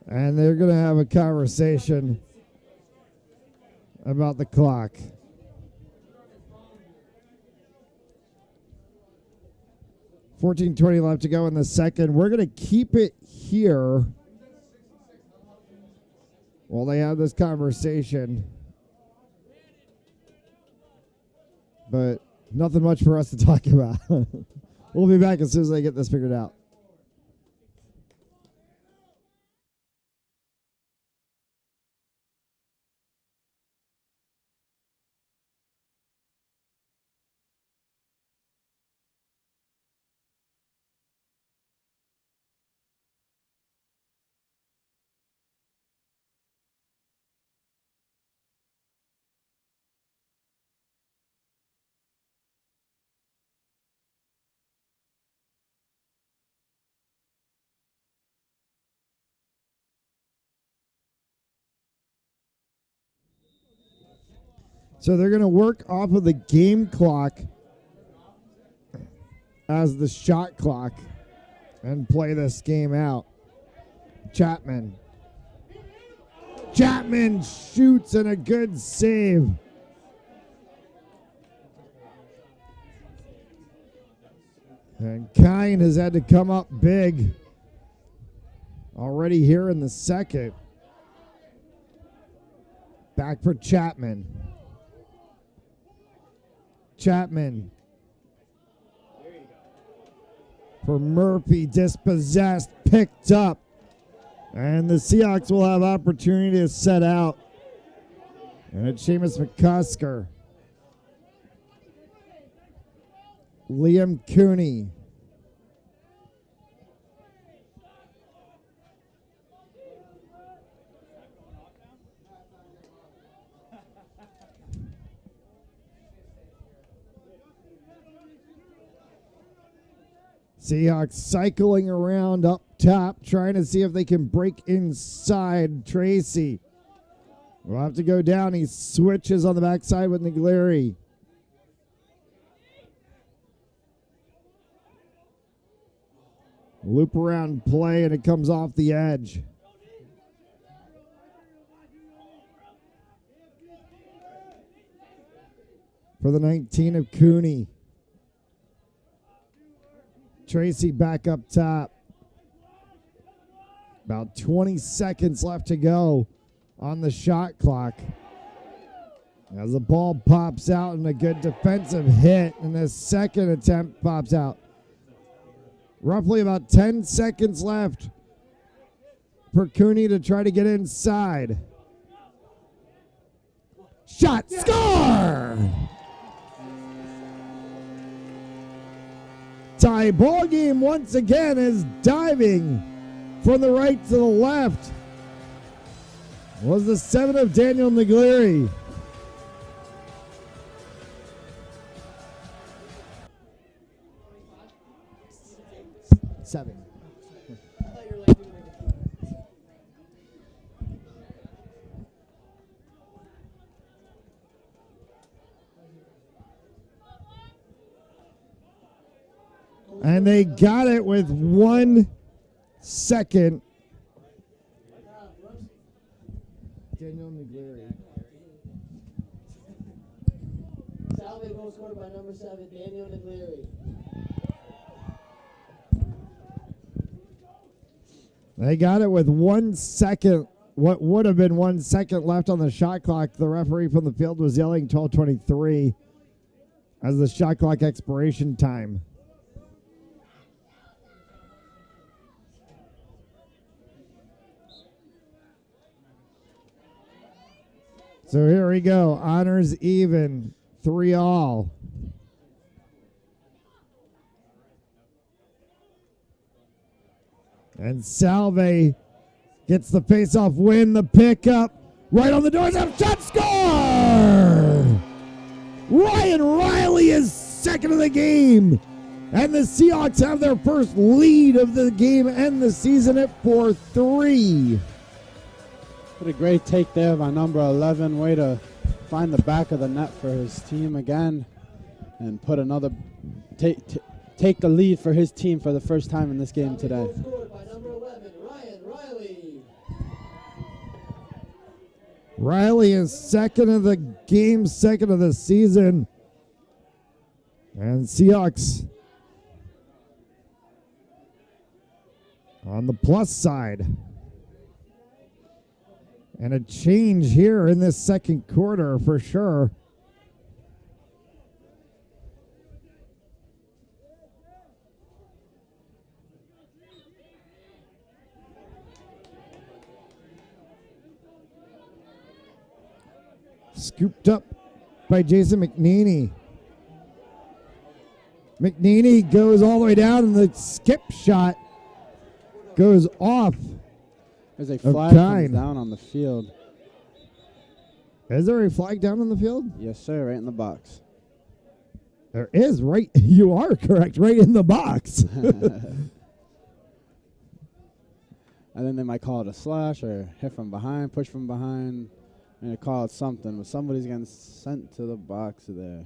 And they're going to have a conversation about the clock. 14:20 left to go in the second. We're going to keep it here while they have this conversation. But nothing much for us to talk about. We'll be back as soon as they get this figured out. So they're going to work off of the game clock as the shot clock and play this game out. Chapman shoots, and a good save. And Kine has had to come up big already here in the second. Back for Chapman. For Murphy, dispossessed, picked up. And the Seahawks will have opportunity to set out. And it's Seamus McCusker. Liam Cooney. Seahawks cycling around up top, trying to see if they can break inside. Tracy will have to go down. He switches on the backside with Niglieri. Loop around play, and it comes off the edge. For the 19 of Cooney. Tracy back up top. About 20 seconds left to go on the shot clock. As the ball pops out, and a good defensive hit, and the second attempt pops out. Roughly about 10 seconds left for Cooney to try to get inside. Shot, score! Tie ball game once again is diving from the right to the left. Was the 7 of Daniel Niglieri. Seven. And they got it with 1 second. Daniel Niglieri. Salve goal scored by number 7, Daniel Niglieri. They got it with 1 second. What would have been 1 second left on the shot clock. The referee from the field was yelling 12:23 as the shot clock expiration time. So here we go. Honors even. 3-all. And Salve gets the face-off win, the pickup. Right on the doorstep. Shot, score! Ryan Riley is second of the game. And the Seahawks have their first lead of the game and the season at 4-3. What a great take there by number 11. Way to find the back of the net for his team again and put another take the lead for his team for the first time in this game today. Scored by number 11, Ryan Riley. Riley is second of the game, second of the season. And Seahawks on the plus side. And a change here in this second quarter for sure. Scooped up by Jason McNeely. McNeely goes all the way down, and the skip shot goes off. There's a flag comes down on the field. Is there a flag down on the field? Yes, sir, right in the box. There is, right? You are correct, right in the box. And then they might call it a slash or hit from behind, push from behind. I'm going to call it something, but somebody's getting sent to the box there.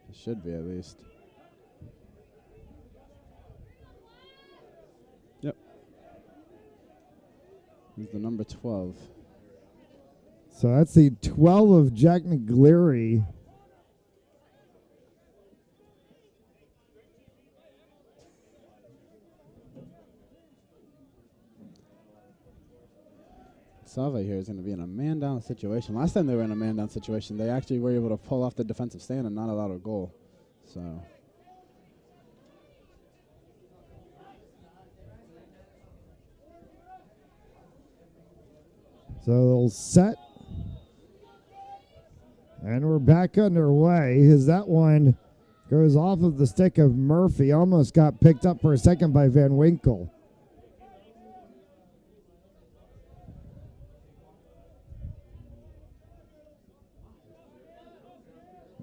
It should be, at least. Yep. He's the number 12. So that's the 12 of Jack McGleary. Salve here is going to be in a man-down situation. Last time they were in a man-down situation, they actually were able to pull off the defensive stand and not allow a goal. So they'll set. And we're back underway as that one goes off of the stick of Murphy. Almost got picked up for a second by Van Winkle.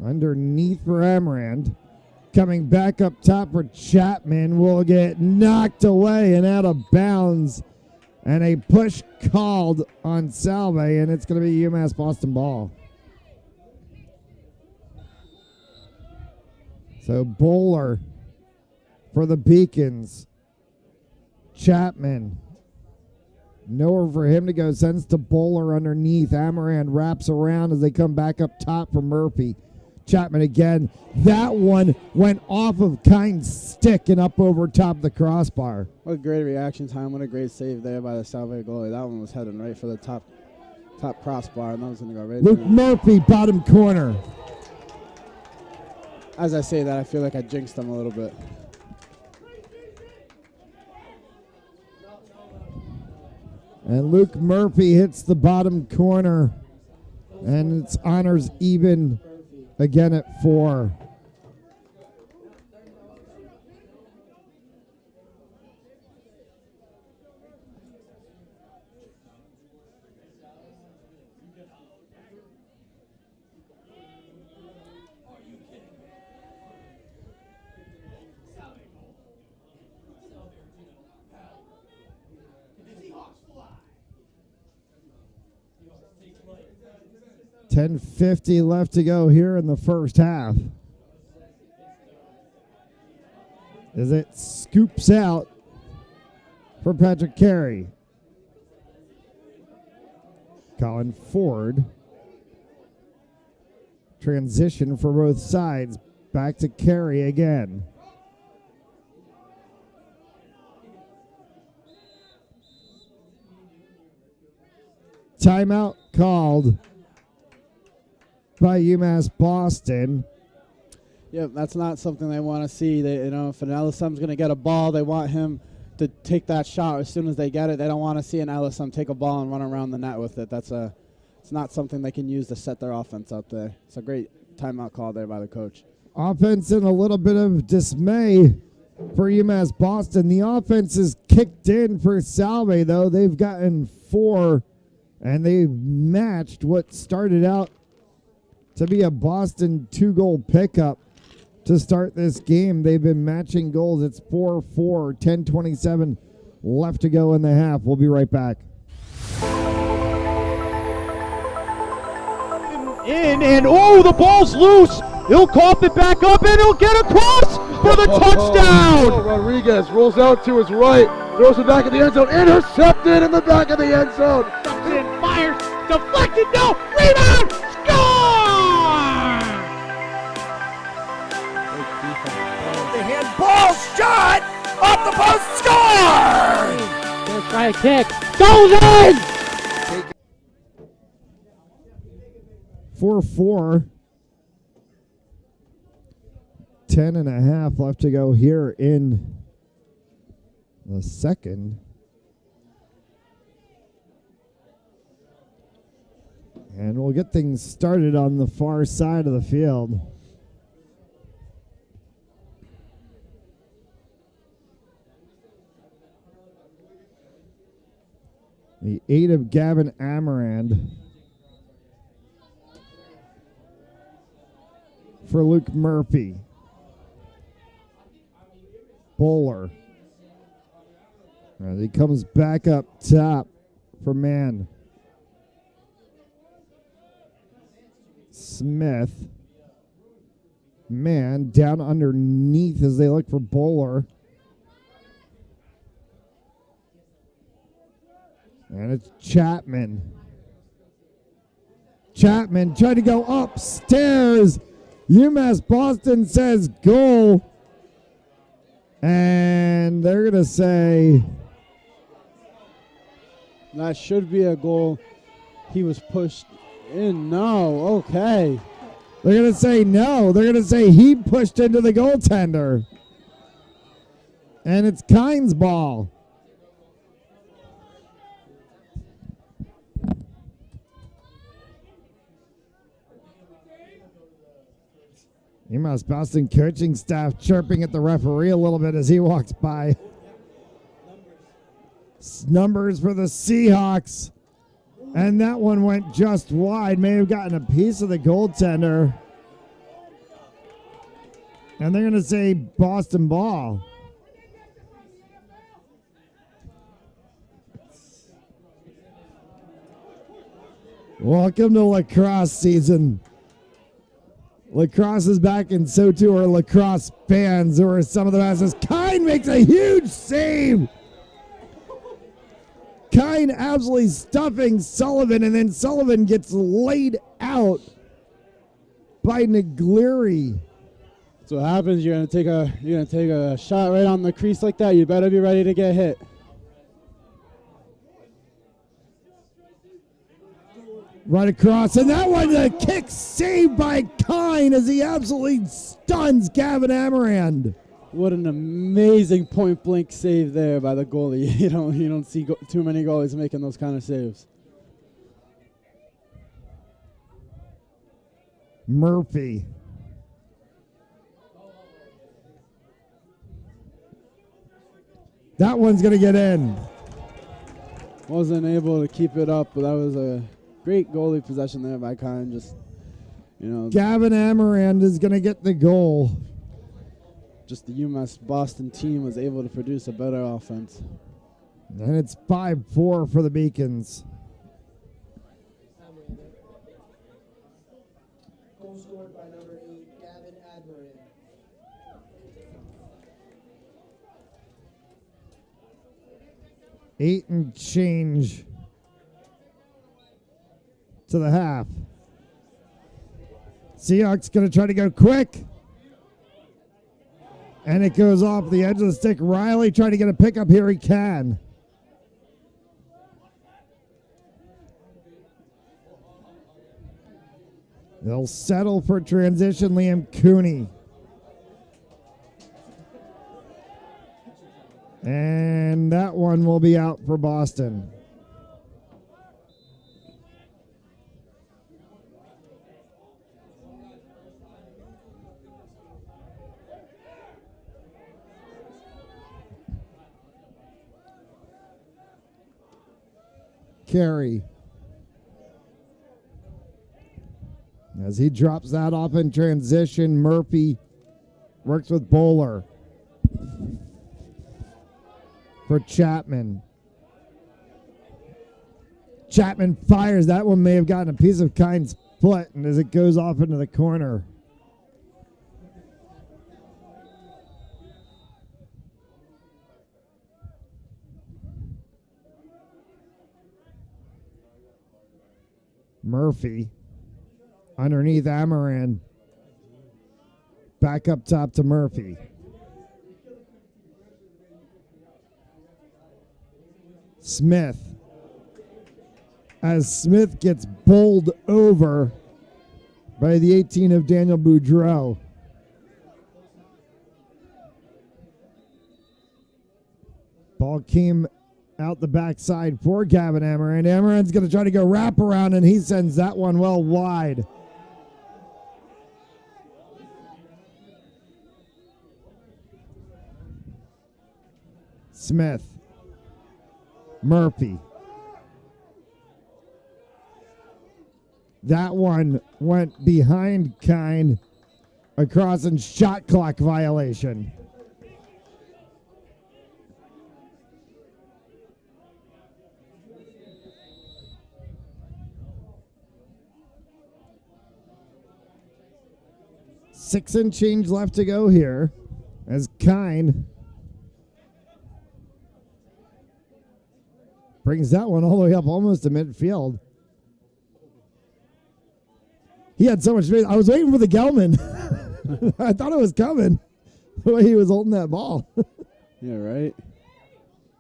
Underneath for Amrand. Coming back up top for Chapman. Will get knocked away and out of bounds. And a push called on Salve, and it's going to be UMass Boston ball. So Bowler for the Beacons. Chapman. Nowhere for him to go. Sends to Bowler underneath. Amrand wraps around as they come back up top for Murphy. Chapman again. That one went off of Kind's stick and up over top of the crossbar. what a great reaction time. What a great save there by the Salve goalie. That one was heading right for the top crossbar, and that was going to go right Luke through. Murphy, bottom corner. As I say that, I feel like I jinxed him a little bit. And Luke Murphy hits the bottom corner. And it's honors even again at 4. .50 left to go here in the first half. As it scoops out for Patrick Carey. Colin Ford. Transition for both sides. Back to Carey again. Timeout called by UMass Boston. Yep, that's not something they want to see. They, if an LSM's going to get a ball, they want him to take that shot as soon as they get it. They don't want to see an LSM take a ball and run around the net with it. It's not something they can use to set their offense up there. It's a great timeout call there by the coach. Offense in a little bit of dismay for UMass Boston. The offense is kicked in for Salve, though. They've gotten 4, and they've matched what started out to be a Boston 2-goal pickup to start this game. They've been matching goals. It's 4-4, 10:27 left to go in the half. We'll be right back. And the ball's loose. He'll cough it back up, and he'll get across for the touchdown. Rodriguez rolls out to his right, throws it back in the end zone, intercepted in the back of the end zone. And fires, deflected, no, rebound, score! The handball shot off the post, score! Gonna try a kick, goes in! 4-4. 10.5 left to go here in the second. And we'll get things started on the far side of the field. The 8 of Gavin Amrand for Luke Murphy. Bowler. As he comes back up top for Mann. Smith. Man, down underneath as they look for Bowler. And it's Chapman. Chapman tried to go upstairs. UMass Boston says goal. And they're going to say that should be a goal. He was pushed in. No, okay. They're going to say no. They're going to say he pushed into the goaltender. And it's Kine's ball. UMass Boston coaching staff chirping at the referee a little bit as he walks by. Numbers for the Seahawks. And that one went just wide. May have gotten a piece of the goaltender. And they're going to say Boston ball. Welcome to lacrosse season. Lacrosse is back, and so too are lacrosse fans, who are some of the best. Kine makes a huge save. Kine absolutely stuffing Sullivan, and then Sullivan gets laid out by Naglieri. So what happens? You're gonna take a shot right on the crease like that. You better be ready to get hit. Right across, and that one, a kick saved by Kine as he absolutely stuns Gavin Amarand. What an amazing point-blank save there by the goalie. You don't see too many goalies making those kind of saves. Murphy. That one's going to get in. Wasn't able to keep it up, but that was a great goalie possession there by Kine. Gavin Amarand is going to get the goal. Just the UMass Boston team was able to produce a better offense. And it's 5-4 for the Beacons. Goal scored by number 8, Gavin Admiran. Eight and change to the half. Seahawks going to try to go quick. And it goes off the edge of the stick. Riley trying to get a pickup here. He can. They'll settle for transition. Liam Cooney. And that one will be out for Boston. Carey. As he drops that off in transition, Murphy works with Bowler for Chapman. Chapman fires. That one may have gotten a piece of Kine's foot, and as it goes off into the corner. Murphy underneath Amaran. Back up top to Murphy. Smith. As Smith gets bowled over by the 18 of Daniel Boudreau. Ball came out the backside for Gavin Amaran. Amaran's going to try to go wrap around, and he sends that one well wide. Smith. Murphy. That one went behind Kine across in shot clock violation. 6 and change left to go here as Kine brings that one all the way up almost to midfield. He had so much space. I was waiting for the Gelman. I thought it was coming the way he was holding that ball. Yeah, right?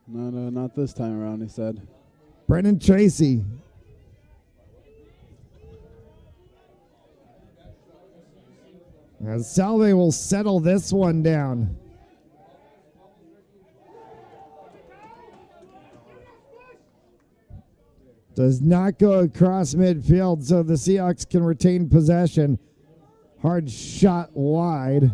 No, not this time around, he said. Brendan Tracy. As Salve will settle this one down. Does not go across midfield, so the Seahawks can retain possession. Hard shot wide.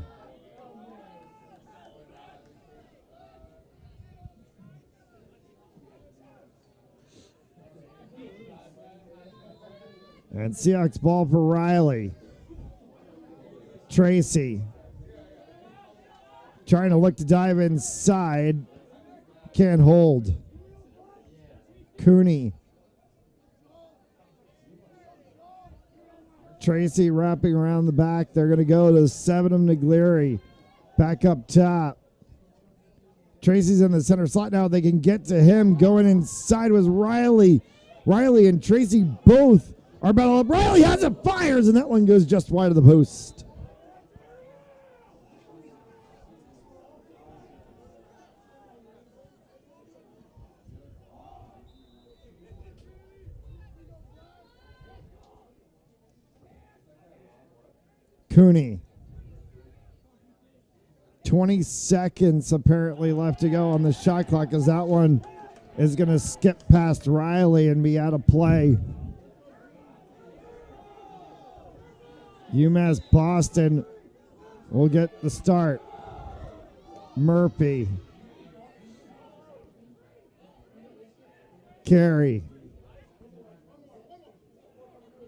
And Seahawks ball for Riley. Tracy. Trying to look to dive inside. Can't hold. Cooney. Tracy wrapping around the back. They're going to go to Sevenum Naglieri. Back up top. Tracy's in the center slot now. They can get to him. Going inside was Riley. Riley and Tracy both are battle up. Riley has it, fires, and that one goes just wide of the post. Cooney. 20 seconds apparently left to go on the shot clock as that one is going to skip past Riley and be out of play. UMass Boston will get the start. Murphy. Carey.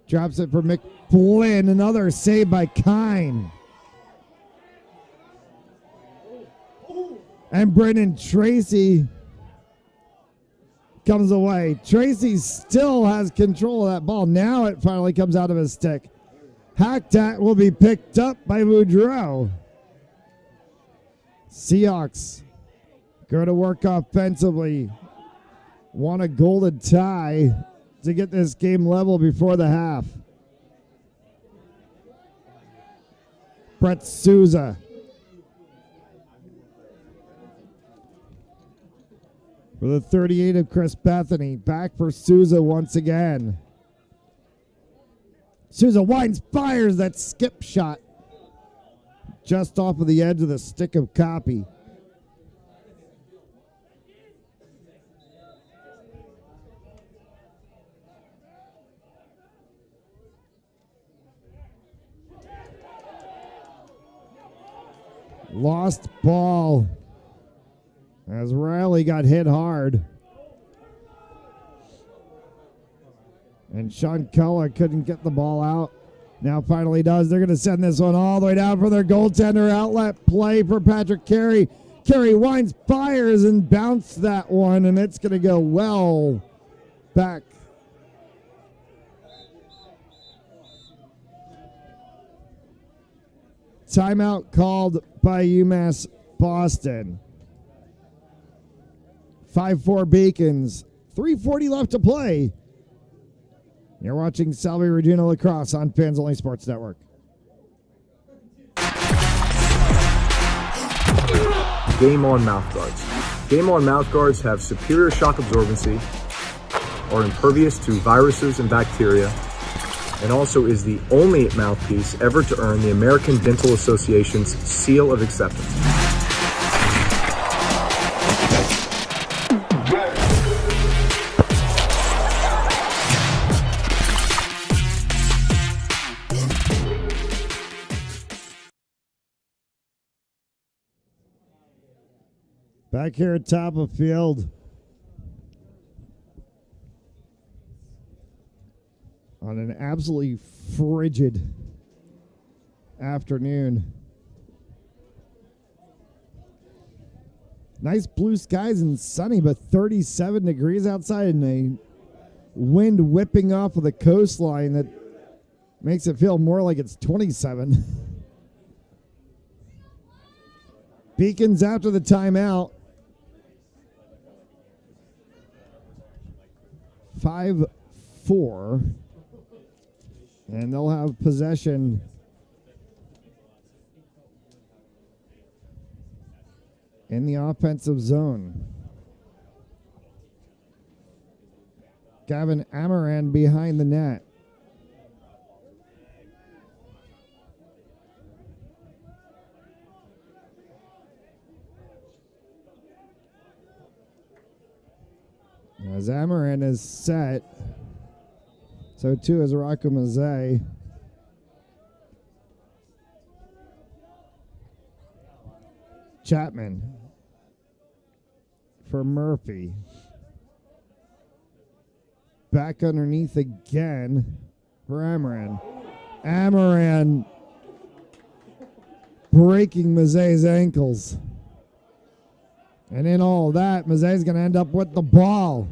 Drops it for McFlynn. Another save by Kine. And Brendan Tracy comes away. Tracy still has control of that ball. Now it finally comes out of his stick. Hacktat will be picked up by Boudreau. Seahawks go to work offensively. Want a golden tie to get this game level before the half. Brett Souza. For the 38 of Chris Bethany. Back for Souza once again. Souza winds, fires that skip shot. Just off of the edge of the stick of Copy. Lost ball as Riley got hit hard. And Sean Culla couldn't get the ball out. Now finally does. They're going to send this one all the way down for their goaltender. Outlet play for Patrick Carey. Carey winds, fires, and bounced that one, and it's going to go well back. Timeout called by UMass Boston. 5-4 Beacons. 3:40 left to play. You're watching Salve Regina Lacrosse on Fans Only Sports Network. Game On mouthguards. Game On mouthguards have superior shock absorbency, are impervious to viruses and bacteria, and also is the only mouthpiece ever to earn the American Dental Association's seal of acceptance. Back here at top of field. On an absolutely frigid afternoon. Nice blue skies and sunny, but 37 degrees outside and a wind whipping off of the coastline that makes it feel more like it's 27. Beacons after the timeout. 5-4. And they'll have possession in the offensive zone. Gavin Amaran behind the net. As Amaran is set, so too is Rocco Mazzei. Chapman for Murphy. Back underneath again for Amaran. Amaran breaking Mazzei's ankles. And in all that, Mazzei's going to end up with the ball.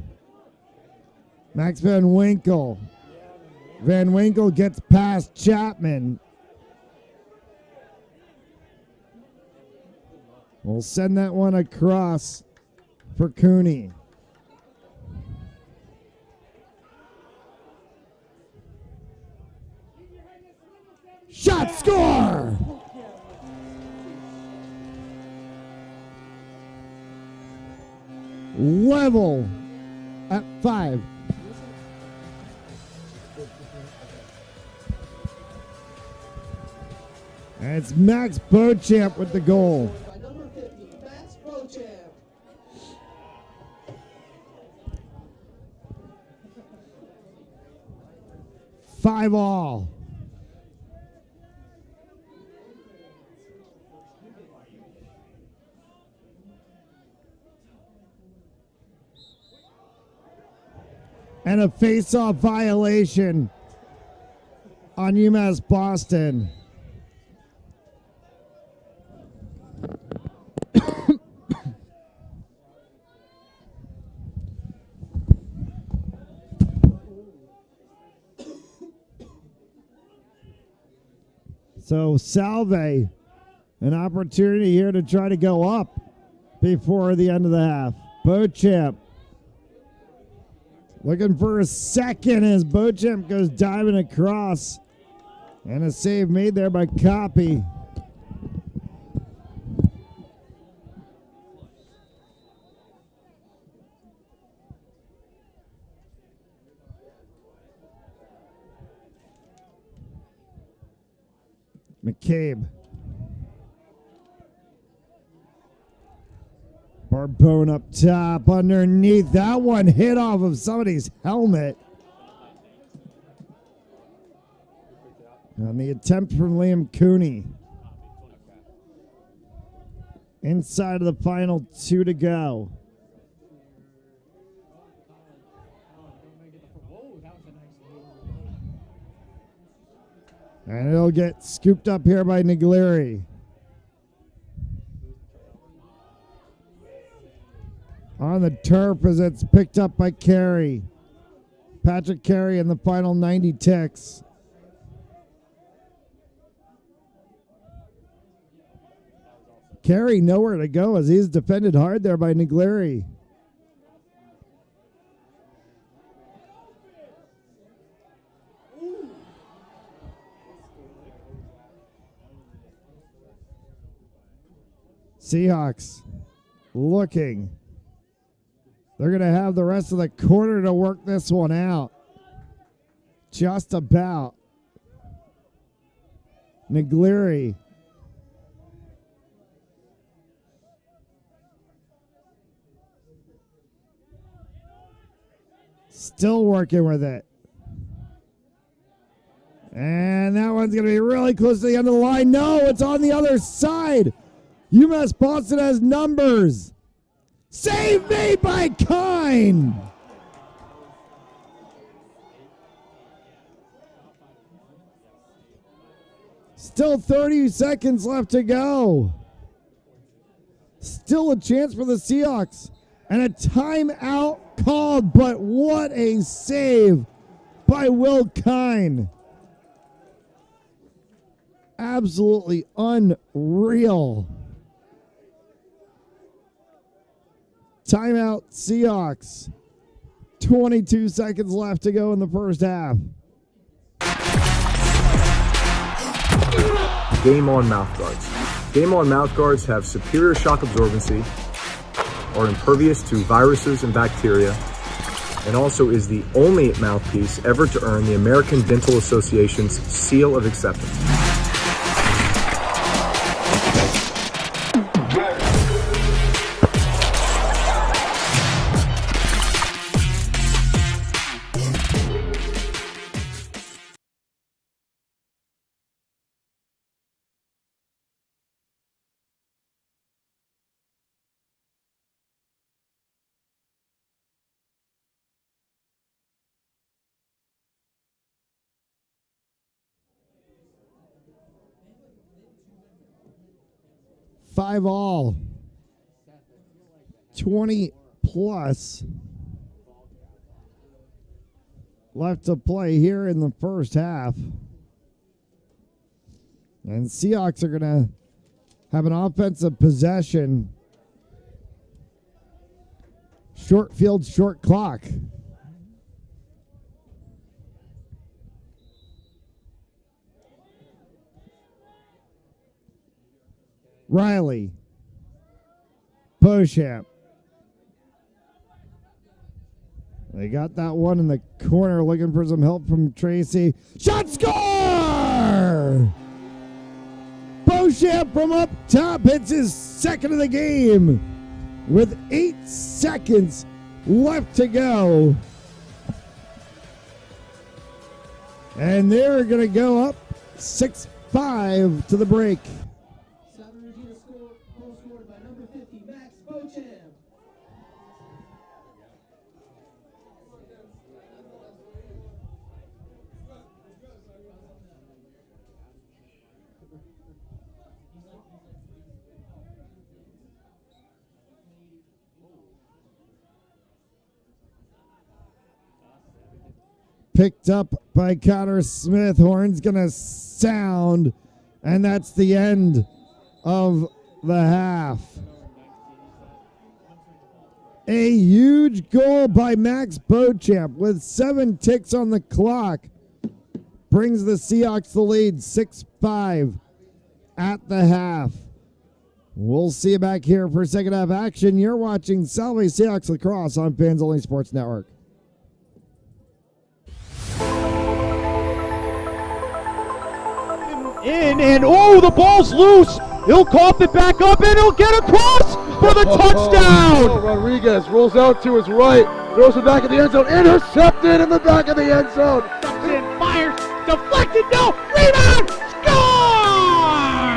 Max Van Winkle. Van Winkle gets past Chapman. We'll send that one across for Cooney. Shot, score! Level at 5. And it's Max Beauchamp with the goal. By number 50, Max Beauchamp. Five all. And a face-off violation on UMass Boston. So Salve, an opportunity here to try to go up before the end of the half. Beauchamp looking for a second as Beauchamp goes diving across. And a save made there by Copy. McCabe. Barbone up top, underneath. That one hit off of somebody's helmet. On the attempt from Liam Cooney. Inside of the final 2 to go. And it'll get scooped up here by Niglieri. On the turf as it's picked up by Carey. Patrick Carey in the final 90 ticks. Carey nowhere to go as he's defended hard there by Niglieri. Seahawks looking. They're going to have the rest of the quarter to work this one out. Just about. Niglieri. Still working with it. And that one's going to be really close to the end of the line. No, it's on the other side. UMass Boston has numbers. Save made by Kine. Still 30 seconds left to go. Still a chance for the Seahawks. And a timeout called, but what a save by Will Kine. Absolutely unreal. Timeout, Seahawks. 22 seconds left to go in the first half. Game On mouthguards. Game On mouthguards have superior shock absorbency, are impervious to viruses and bacteria, and also is the only mouthpiece ever to earn the American Dental Association's seal of acceptance. Five all. 20 plus left to play here in the first half. And Seahawks are going to have an offensive possession. Short field, short clock. Riley. Beauchamp. They got that one in the corner, looking for some help from Tracy. Shot, score! Beauchamp from up top hits his second of the game with 8 seconds left to go. And they're going to go up 6-5 to the break. Picked up by Connor Smith. Horn's going to sound, and that's the end of the half. A huge goal by Max Beauchamp with 7 ticks on the clock. Brings the Seahawks the lead 6-5 at the half. We'll see you back here for second half action. You're watching Salve Seahawks Lacrosse on Fans Only Sports Network. In, and oh, the ball's loose. He'll cough it back up, and he'll get across for the touchdown. Rodriguez rolls out to his right, throws it back in the end zone, intercepted in the back of the end zone. And fires, deflected, no, rebound, score!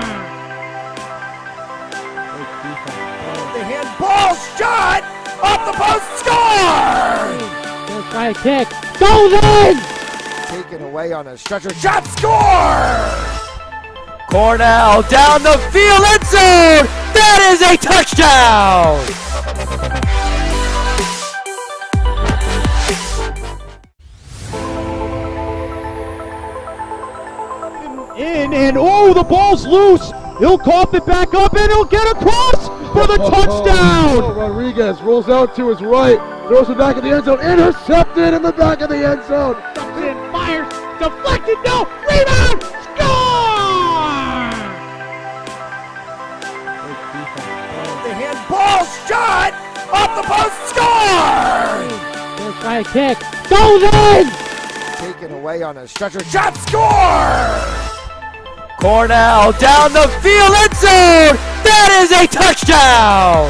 The handball shot off the post, score! Gonna try a kick, goes in! Taken away on a stretcher, shot, score! Cornell down the field, end zone! That is a touchdown! In, and oh, the ball's loose. He'll cough it back up, and he'll get across for the touchdown. Rodriguez rolls out to his right, throws it back in the end zone, intercepted in the back of the end zone. And fires, deflected, no, rebound, score! The handball shot off the post, score! Gonna try a kick, goes in! Taken away on a stretcher, shot, score! Cornell down the field, end zone! That is a touchdown!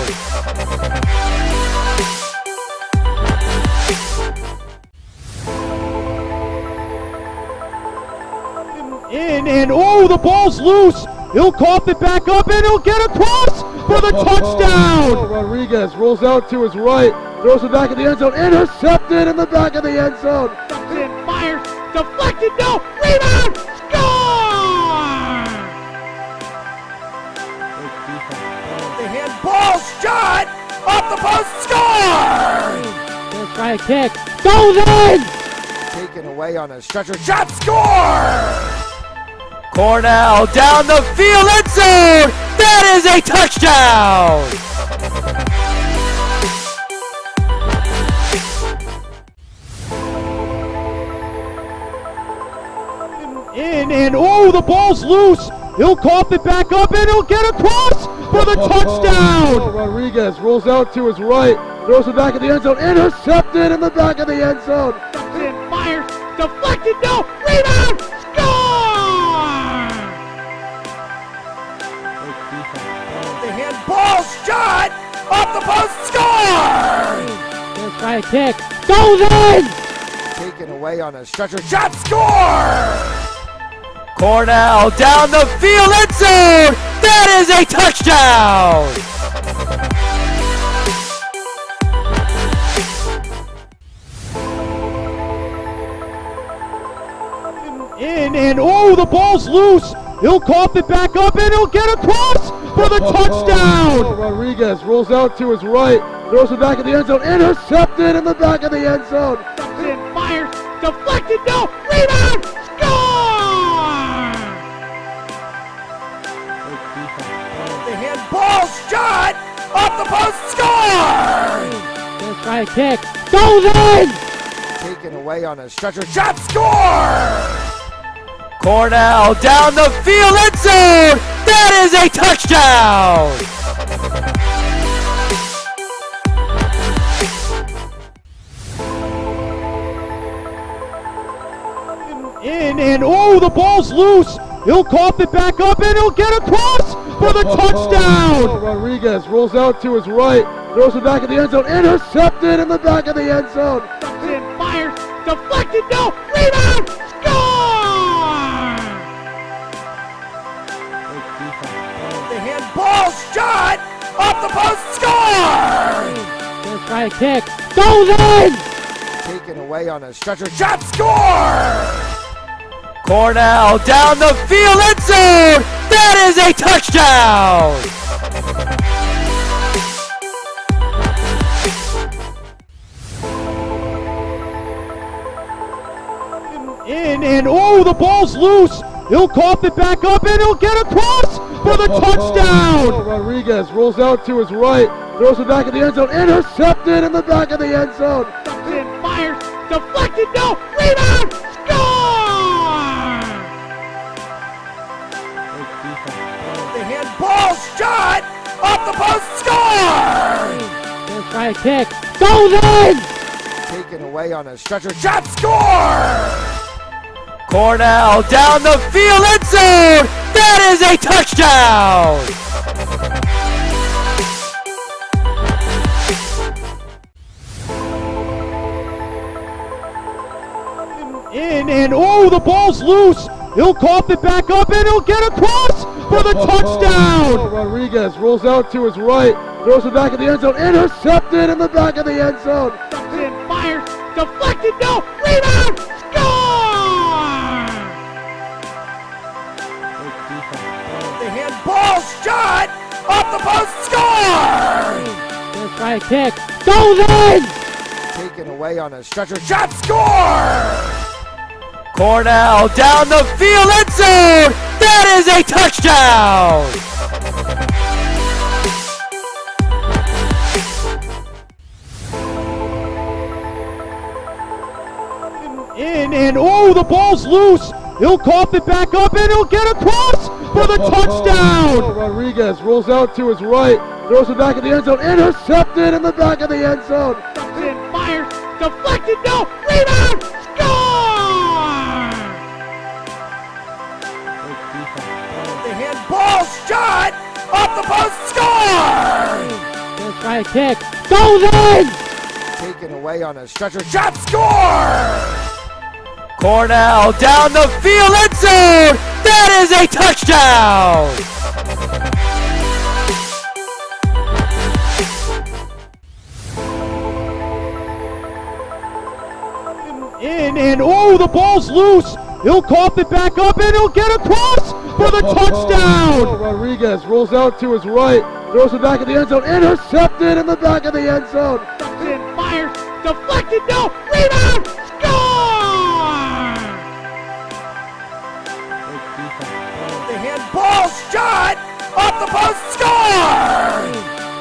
In, and oh, the ball's loose. He'll cough it back up, and he'll get across for the touchdown. Rodriguez rolls out to his right, throws it back in the end zone, intercepted in the back of the end zone. And fires, deflected, no, rebound, score! The handball shot off the post, score! Gonna try a kick, goes in! Taken away on a stretcher, shot, score! Cornell down the field, end zone! That is a touchdown! In, and oh, the ball's loose. He'll cough it back up, and he'll get across for the touchdown. Rodriguez rolls out to his right, throws it back in the end zone, intercepted in the back of the end zone. And fires, deflected, no, rebound, score! The handball shot off the post, score! Let's try a kick, goes in! Taken away on a stretcher, shot, score! Cornell down the field, end zone! That is a touchdown! In, and oh, the ball's loose. He'll cough it back up, and he'll get across for the touchdown. Rodriguez rolls out to his right, throws it back in the end zone, intercepted in the back of the end zone. And fires, deflected, no, rebound, score! The handball shot off the post, score! Let's try a kick, goes in! Taken away on a stretcher, shot, score! Cornell down the field, end zone! That is a touchdown! In, and oh, the ball's loose. He'll cough it back up, and he'll get across for the touchdown. Rodriguez rolls out to his right, throws it back in the end zone, intercepted in the back of the end zone. And fires, deflected, no, rebound, score! The handball shot off the post, score! Let's try a kick, goes in! Taken away on a stretcher, shot, score! Cornell down the field, end zone! That is a touchdown! In, and oh, the ball's loose. He'll cough it back up, and he'll get across for the touchdown. Rodriguez rolls out to his right, throws it back in the end zone, intercepted in the back of the end zone. And fires, deflected, no, rebound, score! The handball shot off the post, score! Let's try a kick, goes in! Taken away on a stretcher, shot, score! Cornell down the field, end zone! That is a touchdown! In, and oh, the ball's loose. He'll cough it back up, and he'll get across for the touchdown. Rodriguez rolls out to his right, throws it back in the end zone, intercepted in the back of the end zone. And fires, deflected, no, rebound, score! The handball shot off the post, score! Let's try a kick, goes in! Taken away on a stretcher, shot, score! Cornell down the field, end zone! That is a touchdown! In, and oh, the ball's loose. He'll cough it back up, and he'll get across for the touchdown. Rodriguez rolls out to his right, throws it back in the end zone, intercepted in the back of the end zone. And fires, deflected, no, rebound, score! The handball shot off the post, score! Let's try a kick, goes in! Taken away on a stretcher, shot, score! Cornell down the field, end zone! That is a touchdown! In, and oh, the ball's loose. He'll cough it back up, and he'll get across for the touchdown. Rodriguez rolls out to his right, throws it back in the end zone, intercepted in the back of the end zone. And fires, deflected, no, rebound, score! The handball shot off the post, score!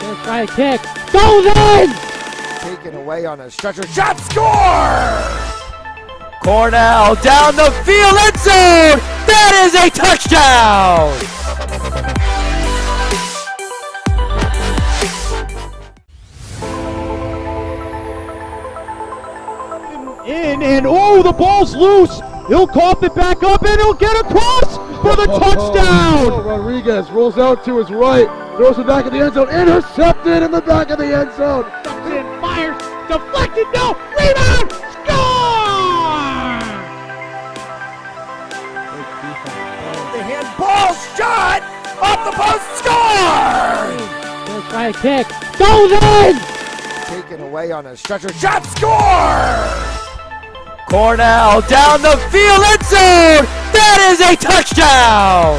Let's try a kick, goes in! Taken away on a stretcher, shot, score! Cornell down the field, end zone. That is a touchdown. In and oh, the ball's loose. He'll cough it back up and he'll get across for the touchdown. Rodriguez rolls out to his right, throws it back in the end zone, intercepted in the back of the end zone. And fires, deflected, no, rebound, score! The handball shot off the post, score! Let's try a kick, goes in! Taken away on a stretcher, shot, score! Cornell down the field, end zone! That is a touchdown!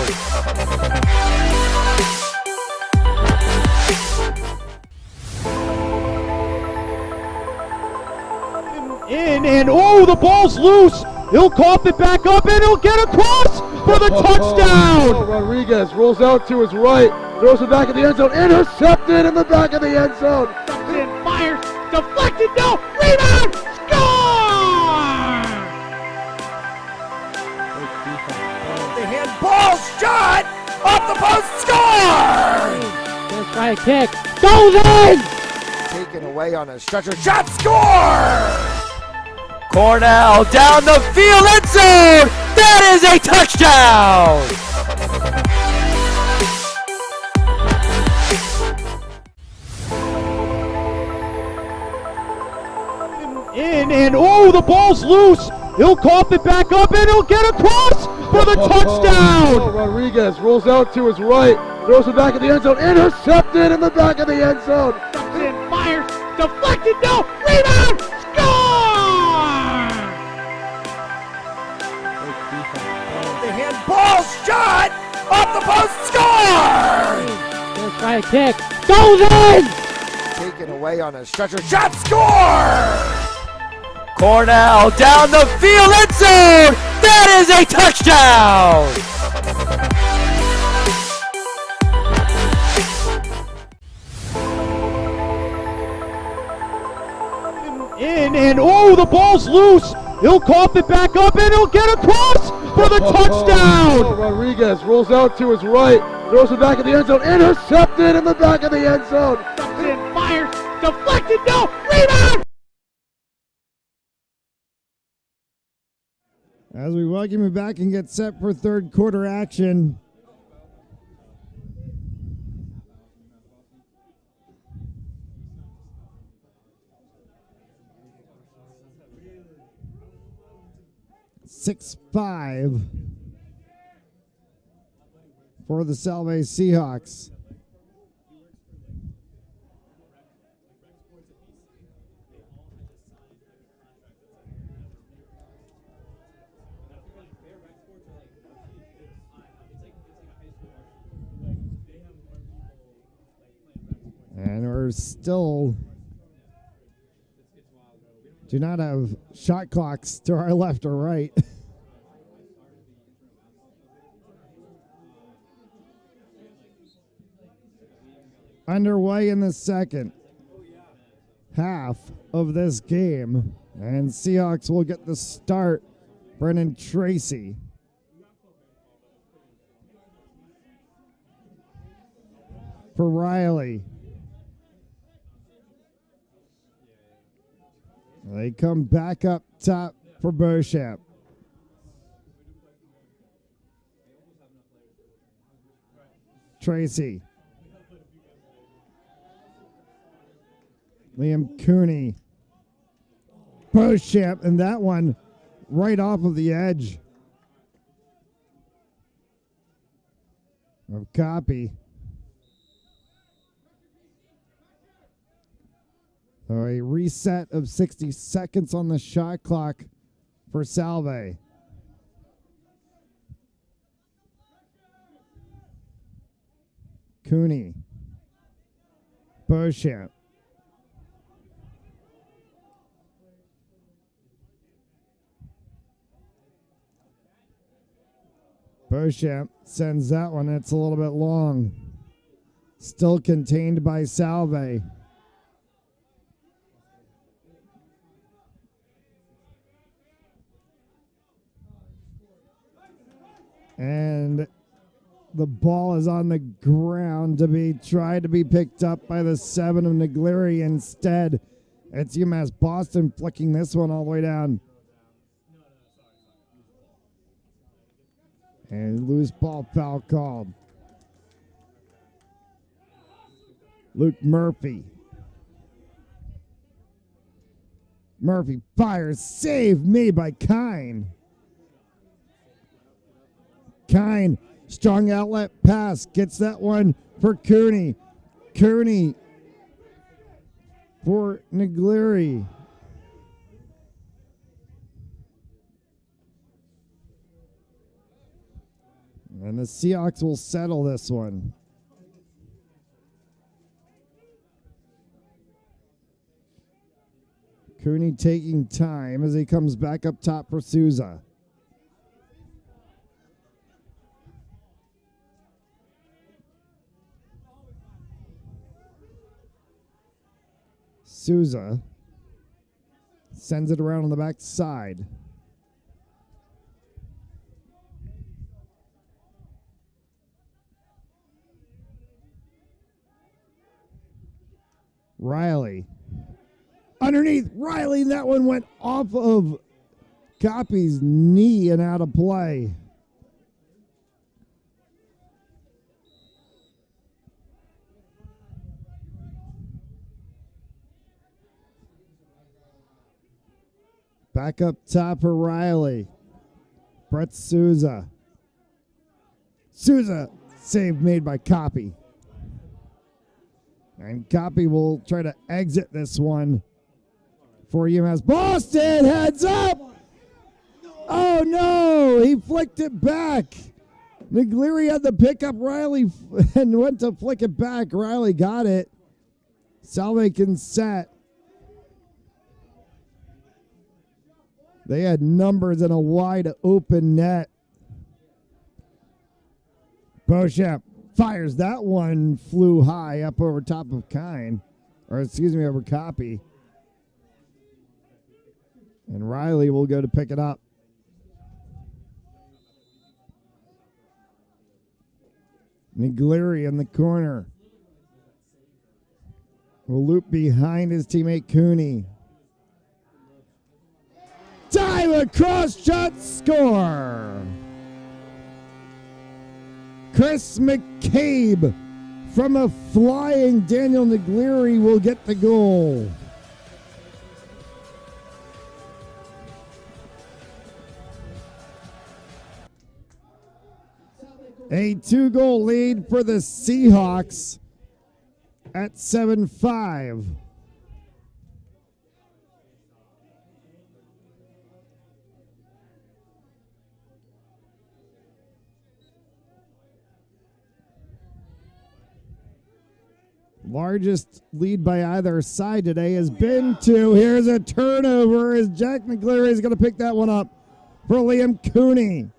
In and oh, the ball's loose. He'll cough it back up and he'll get across for the touchdown. Rodriguez rolls out to his right, throws it back in the end zone, intercepted in the back of the end zone. And fires, deflected, no, rebound, score! The handball shot off the post, score! Let's try a kick, goes in! Taken away on a stretcher, shot, score! Cornell down the field, end zone! That is a touchdown! In and oh, the ball's loose. He'll cough it back up and he'll get across for the touchdown. Rodriguez rolls out to his right, throws it back in the end zone, intercepted in the back of the end zone. And fires, deflected, no, rebound, score! The handball shot off the post, score! Let's try a kick, goes in! Taken away on a stretcher, shot, score! Cornell down the field, end zone! That is a touchdown! In and oh, the ball's loose. He'll cough it back up and he'll get across for the touchdown. Rodriguez rolls out to his right, throws it back in the end zone, intercepted in the back of the end zone. And fires, deflected, no, rebound! As we welcome you back and get set for third quarter action. (6-5) for the Salve Seahawks. And we're still do not have shot clocks to our left or right. Underway in the second half of this game. And Seahawks will get the start. Brennan Tracy. For Riley. They come back up top for Beauchamp. Tracy. Liam Cooney. Beauchamp, and that one right off of the edge of Copy. So a reset of 60 seconds on the shot clock for Salve. Cooney. Beauchamp. Beauchamp sends that one. It's a little bit long. Still contained by Salve. And the ball is on the ground to be tried to be picked up by the 7 of Negliri. Instead, it's UMass Boston flicking this one all the way down. And loose ball foul called. Luke Murphy. Murphy fires. Save made by Kine. Kine, strong outlet pass. Gets that one for Cooney. Cooney for Negliri. And the Seahawks will settle this one. Cooney taking time as he comes back up top for Souza. Souza sends it around on the back side. Riley. Underneath Riley, that one went off of Copy's knee and out of play. Back up top for Riley. Brett Souza. Souza, save made by Copy. And Copy will try to exit this one for UMass Boston. Heads up! Oh no! He flicked it back. Negliri had the pickup. Riley and went to flick it back. Riley got it. Salve can set. They had numbers in a wide open net. Beauchamp fires. That one flew high up over top of Kine. Or excuse me, over Copy. And Riley will go to pick it up. Negliri in the corner. Will loop behind his teammate Cooney. Dive across, shot, score. Chris McCabe from a flying Daniel Negliri will get the goal. A 2-goal lead for the Seahawks at 7-5. Largest lead by either side today has been 2. Here's a turnover as Jack Negliri is going to pick that one up for Liam Cooney.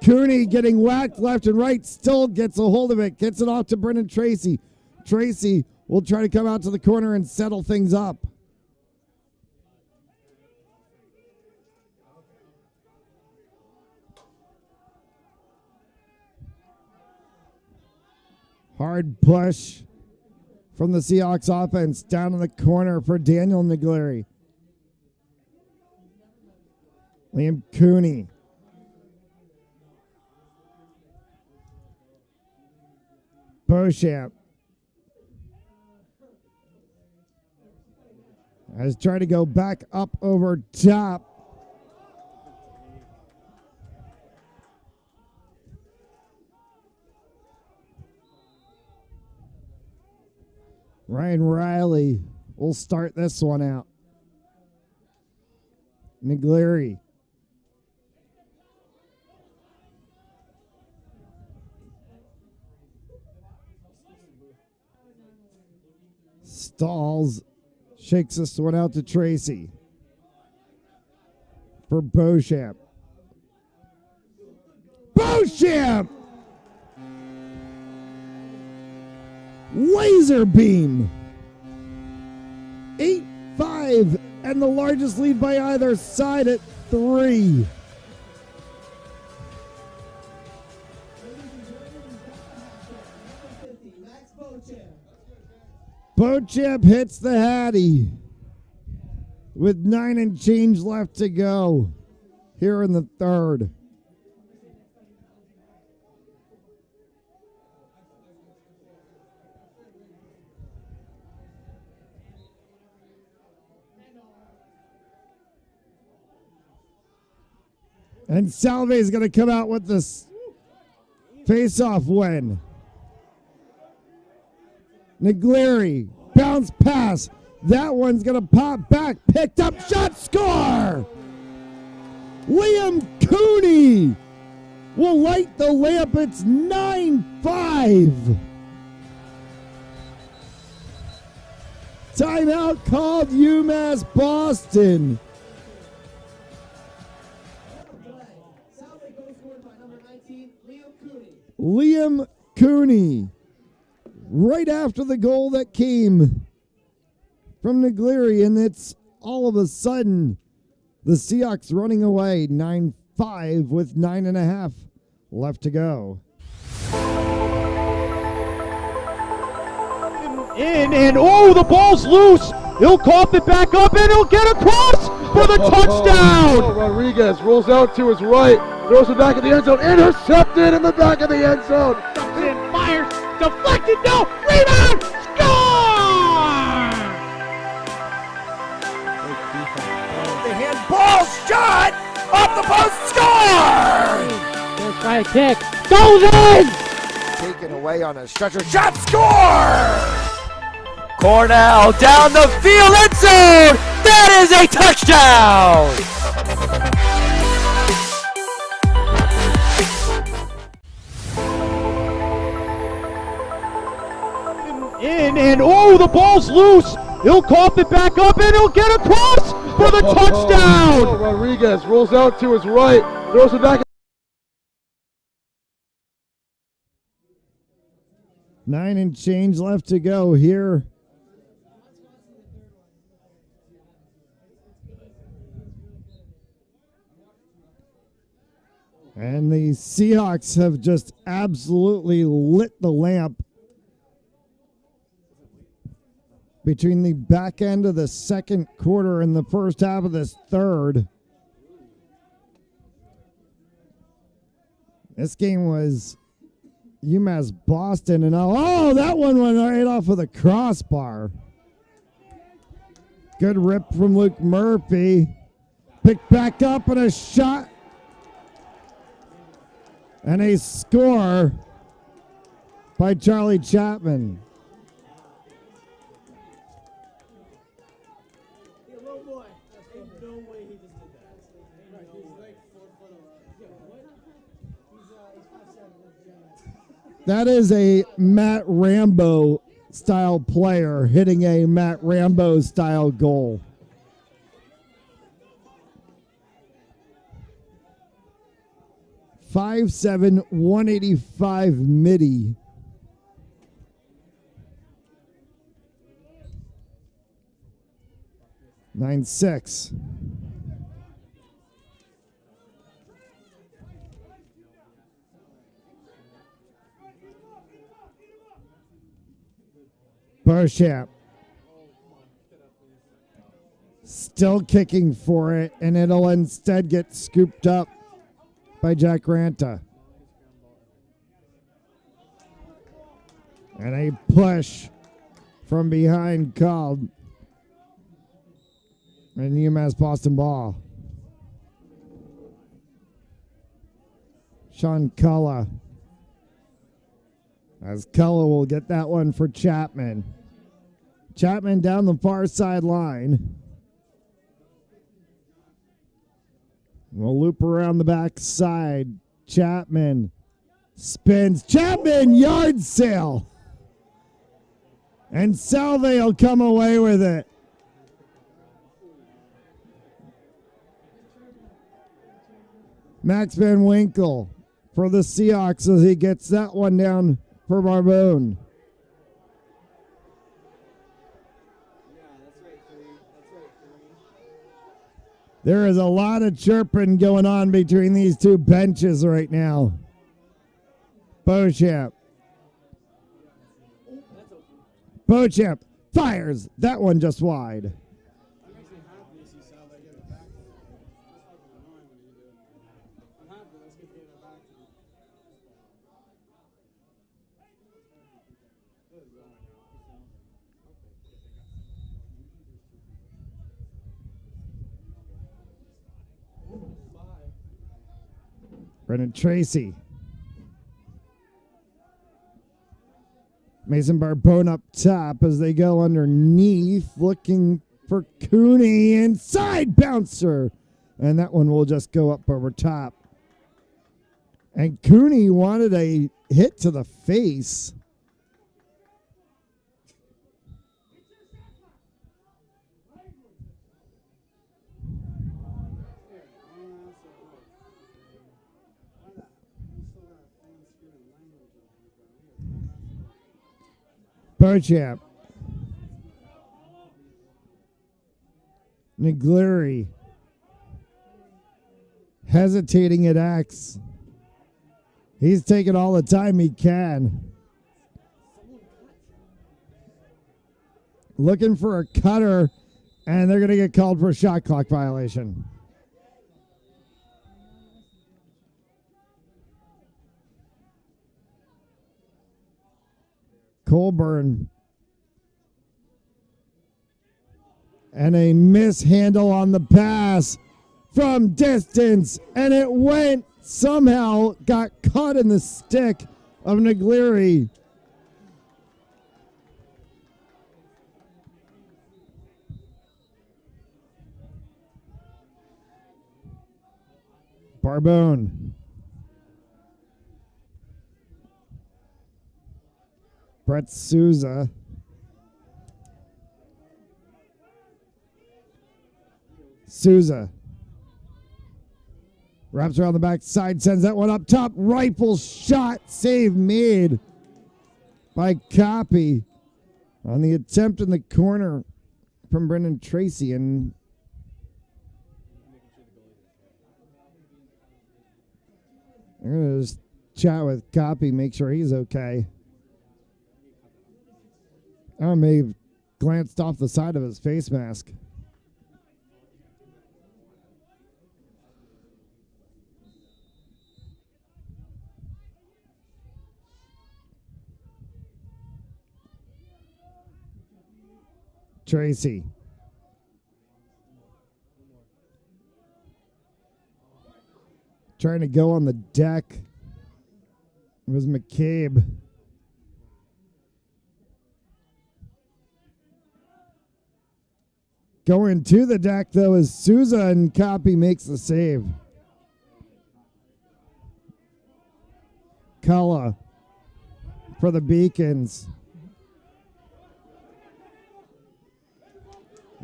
Cooney getting whacked left and right, still gets a hold of it, gets it off to Brendan Tracy. Tracy will try to come out to the corner and settle things up. Hard push from the Seahawks offense down in the corner for Daniel Negliri. Liam Cooney. Beauchamp has tried to go back up over top. Ryan Riley will start this one out. Negliri. Stalls shakes this one out to Tracy for Beauchamp. Beauchamp! Laser beam. 8-5 and the largest lead by either side at 3. Beauchamp hits the Hattie with 9 and change left to go here in the third. And Salve is going to come out with this face-off win. Neglieri, bounce pass. That one's going to pop back. Picked up, shot, score! Liam Cooney will light the lamp. It's 9-5. Timeout called UMass Boston. Liam Cooney, right after the goal that came from Neglieri, and it's all of a sudden the Seahawks running away 9-5 with 9.5 left to go. And oh, the ball's loose. He'll cough it back up, and he'll get across for the touchdown. Rodriguez rolls out to his right, throws it back in the end zone, intercepted in the back of the end zone. Comes in, fires, deflected, no, rebound, score! The handball shot off the post, score! Gonna try a kick, goes in! Taken away on a stretcher, shot, score! Cornell down the field, end zone! That is a touchdown! And oh, the ball's loose. He'll cough it back up, and he'll get across for the touchdown. Rodriguez rolls out to his right, throws it back. 9 and change left to go here. And the Seahawks have just absolutely lit the lamp between the back end of the second quarter and the first half of this third. This game was UMass Boston, and oh, that one went right off of the crossbar. Good rip from Luke Murphy. Picked back up and a shot. And a score by Charlie Chapman. That is a Matt Rambo style player hitting a Matt Rambo style goal. .57, 185 midi. .96. Beauchamp still kicking for it, and it'll instead get scooped up by Jack Ranta. And a push from behind called. And UMass Boston ball. Sean Culla. As Culla will get that one for Chapman. Chapman down the far sideline. We'll loop around the back side. Chapman spins. Chapman yard sale. And Salve will come away with it. Max Van Winkle for the Seahawks as he gets that one down for Barbone. There is a lot of chirping going on between these two benches right now. Beauchamp. Beauchamp Fires that one just wide. Brendan Tracy. Mason Barbone up top as they go underneath, looking for Cooney. Inside bouncer. And that one will just go up over top. And Cooney wanted a hit to the face. Bochamp. Negluri. Hesitating at X. He's taking all the time he can. Looking for a cutter, and they're going to get called for a shot clock violation. Colburn. And a mishandle on the pass from distance. And it went, somehow got caught in the stick of Negluri. Barbone. Brett Souza. Souza. Wraps around the backside, sends that one up top. Rifle shot, save made by Copy on the attempt in the corner from Brendan Tracy. And I'm going to just chat with Copy, make sure he's okay. I may have glanced off the side of his face mask. Tracy. Trying to go on the deck. It was McCabe. Going to the deck, though, is Souza, and Copy makes the save. Culla for the Beacons.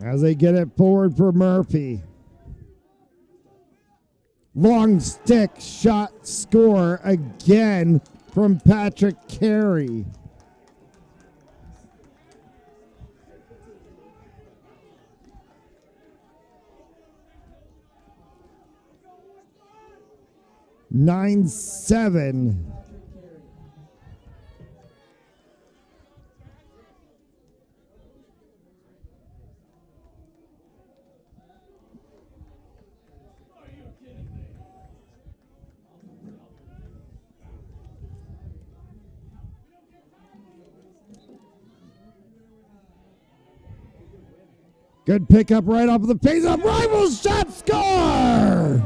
As they get it forward for Murphy. Long stick shot score again from Patrick Carey. (9-7). Good pickup right off of the face-off. Rival shot score!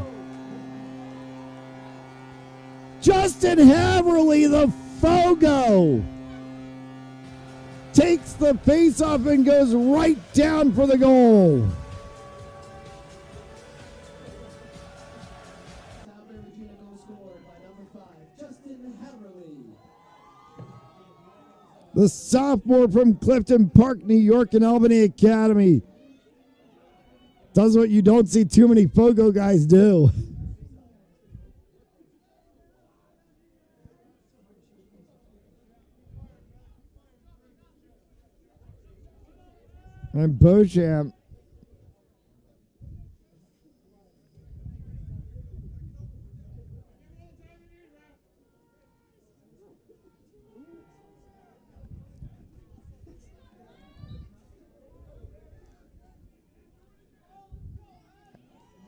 Justin Haverly, the Fogo, takes the face-off and goes right down for the goal. The sophomore from Clifton Park, New York, and Albany Academy does what you don't see too many Fogo guys do. And Beauchamp.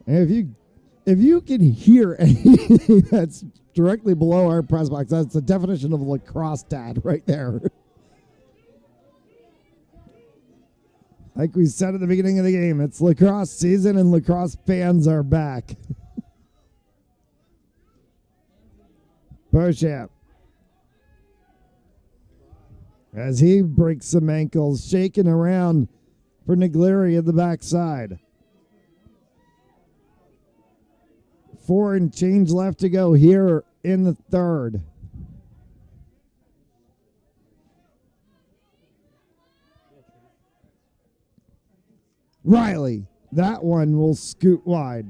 And if you can hear anything that's directly below our press box, that's the definition of lacrosse dad right there. Like we said at the beginning of the game, it's lacrosse season and lacrosse fans are back. Beauchamp. As he breaks some ankles, shaking around for Niglieri at the backside. 4 and change left to go here in the third. Riley, that one will scoot wide.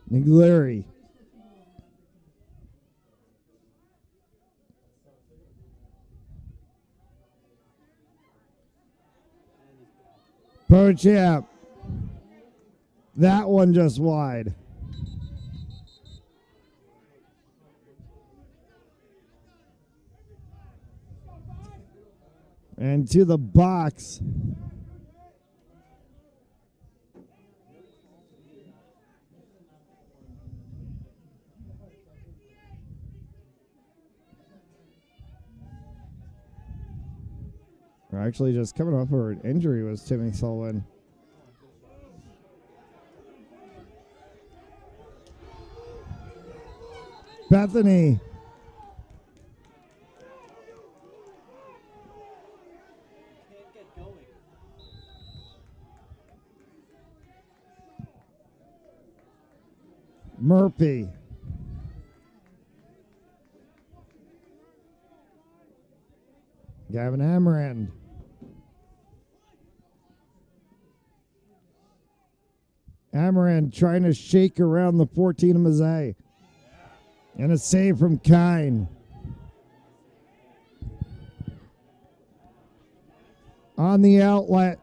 Niglieri. Beauchamp. That one just wide. And to the box. Actually, just coming off of an injury was Timmy Sullivan. Bethany. Murphy. Gavin Amarand. Amarand trying to shake around the 14 of Mazzei. And a save from Kine. On the outlet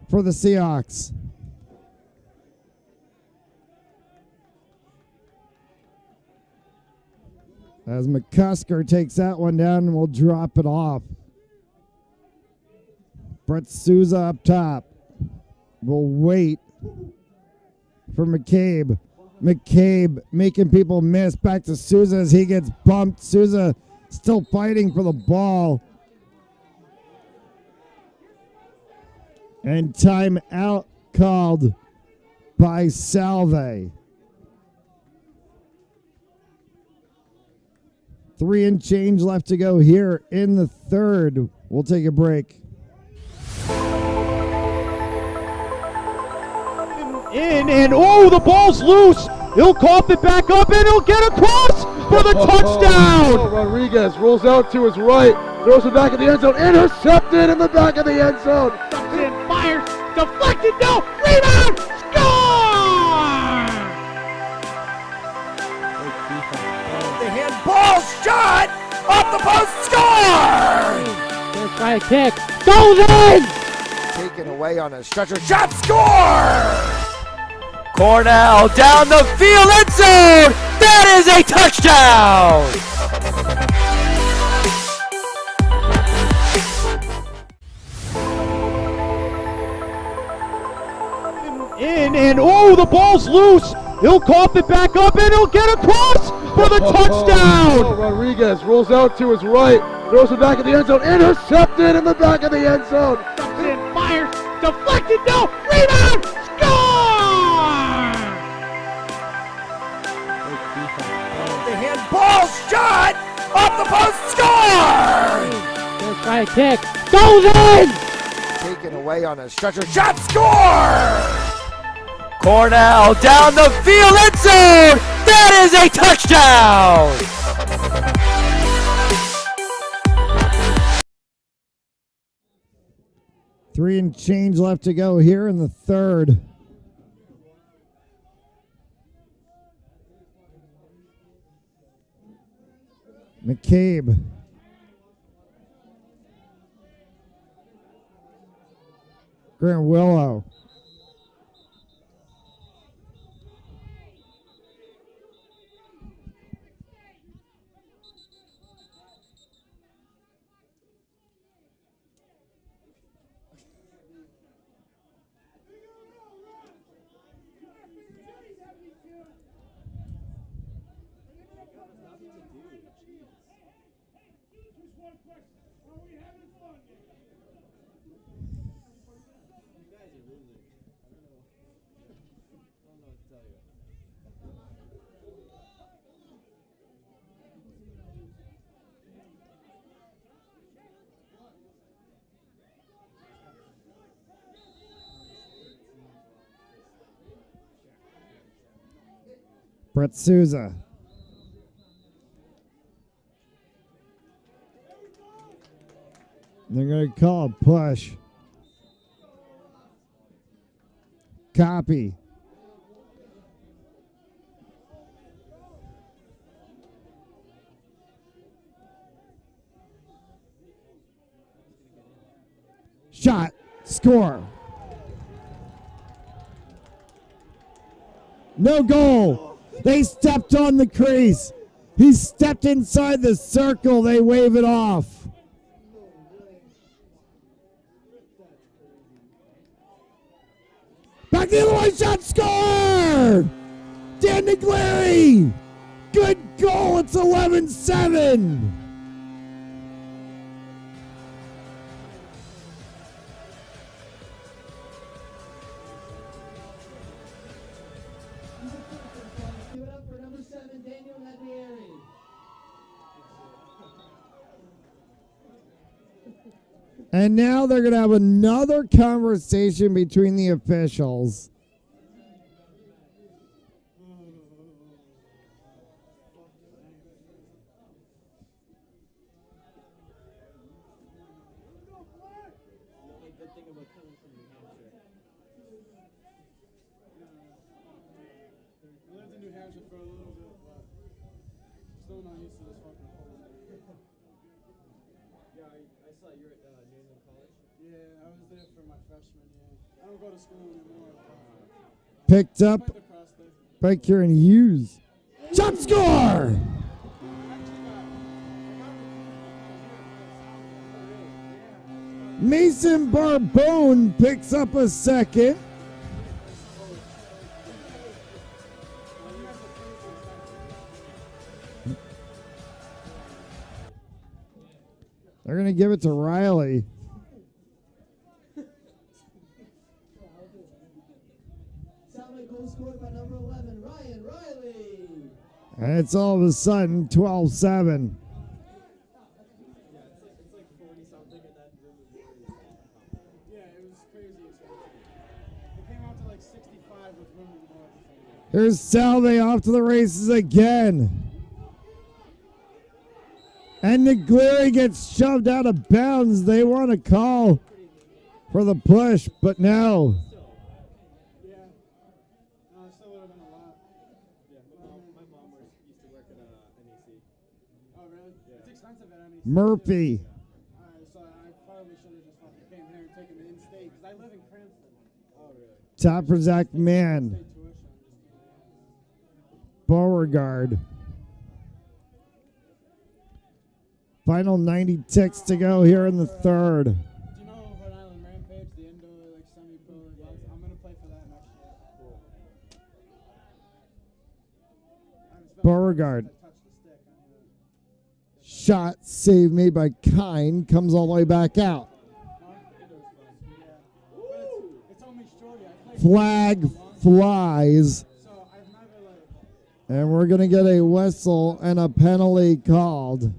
for the Seahawks. As McCusker takes that one down and will drop it off. Brett Souza up top. Will wait for McCabe. McCabe making people miss. Back to Souza as he gets bumped. Souza still fighting for the ball. And timeout called by Salve. 3 and change left to go here in the third. We'll take a break. And the ball's loose. He'll cough it back up and he'll get across for the touchdown. Rodriguez rolls out to his right, throws it back in the end zone, intercepted in the back of the end zone. Comes in, fires, deflected, no, rebound, score! The handball shot off the post, score! Gonna try a kick, goes in! Taken away on a stretcher, shot, score! Cornell down the field, end zone! That is a touchdown! And the ball's loose. He'll cough it back up and he'll get across for the touchdown. Rodriguez rolls out to his right, throws it back in the end zone, intercepted in the back of the end zone. Comes in, fires, deflected, no, rebound, score! The handball shot off the post, score! Gonna try a kick, goes in! Taken away on a stretcher, shot, score! Cornell down the field, end zone! That is a touchdown! Three and change left to go here in the third. McCabe. Grant Willow. Brett Souza. They're going to call a push. Copy. Shot. Score. No goal. They stepped on the crease. He stepped inside the circle. They wave it off. Back the other way. Shot. Score. Dan DeGlary. Good goal. It's 11-7. Give it up for number 7, Daniel Hednieri. And now they're going to have another conversation between the officials. Picked up by Kieran Hughes. Shot. Score! Mason Barbone picks up a second. They're going to give it to Riley. Salve goal scored by number 11, Ryan Riley. And it's all of a sudden 12-7. Here's Salve off to the races again. And DeGlary gets shoved out of bounds. They want to call for the push, but no. Murphy. Top for Zach Mann. Beauregard. Final 90 ticks to go here in the third. Do you know Rhode Island Rampage, the indoor semi-pro? I'm going to play for that next year. Beauregard. Shot saved made by Kine. Comes all the way back out. Flag flies. And we're going to get a whistle and a penalty called.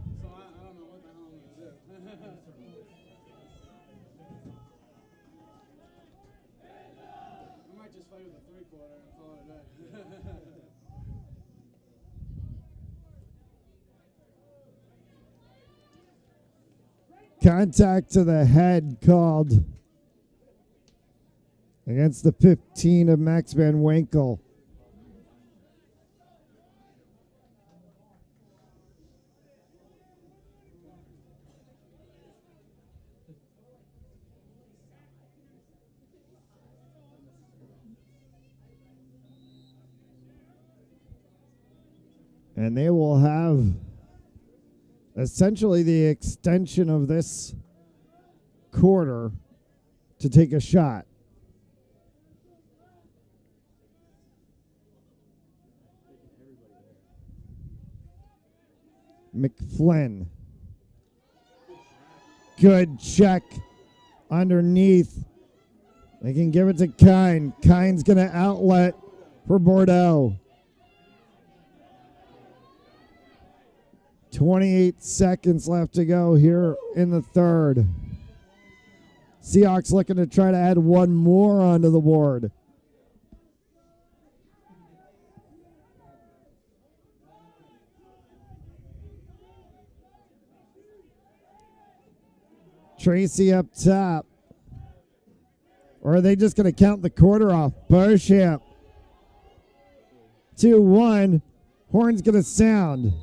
Contact to the head called against the 15 of Max Van Winkle. And they will have essentially the extension of this quarter to take a shot. McFlynn. Good check underneath. They can give it to Kine. Kine's going to outlet for Bordeaux. 28 seconds left to go here in the third. Seahawks looking to try to add one more onto the board. Tracy up top. Or are they just going to count the quarter off? Beauchamp. 2-1. Horn's going to sound.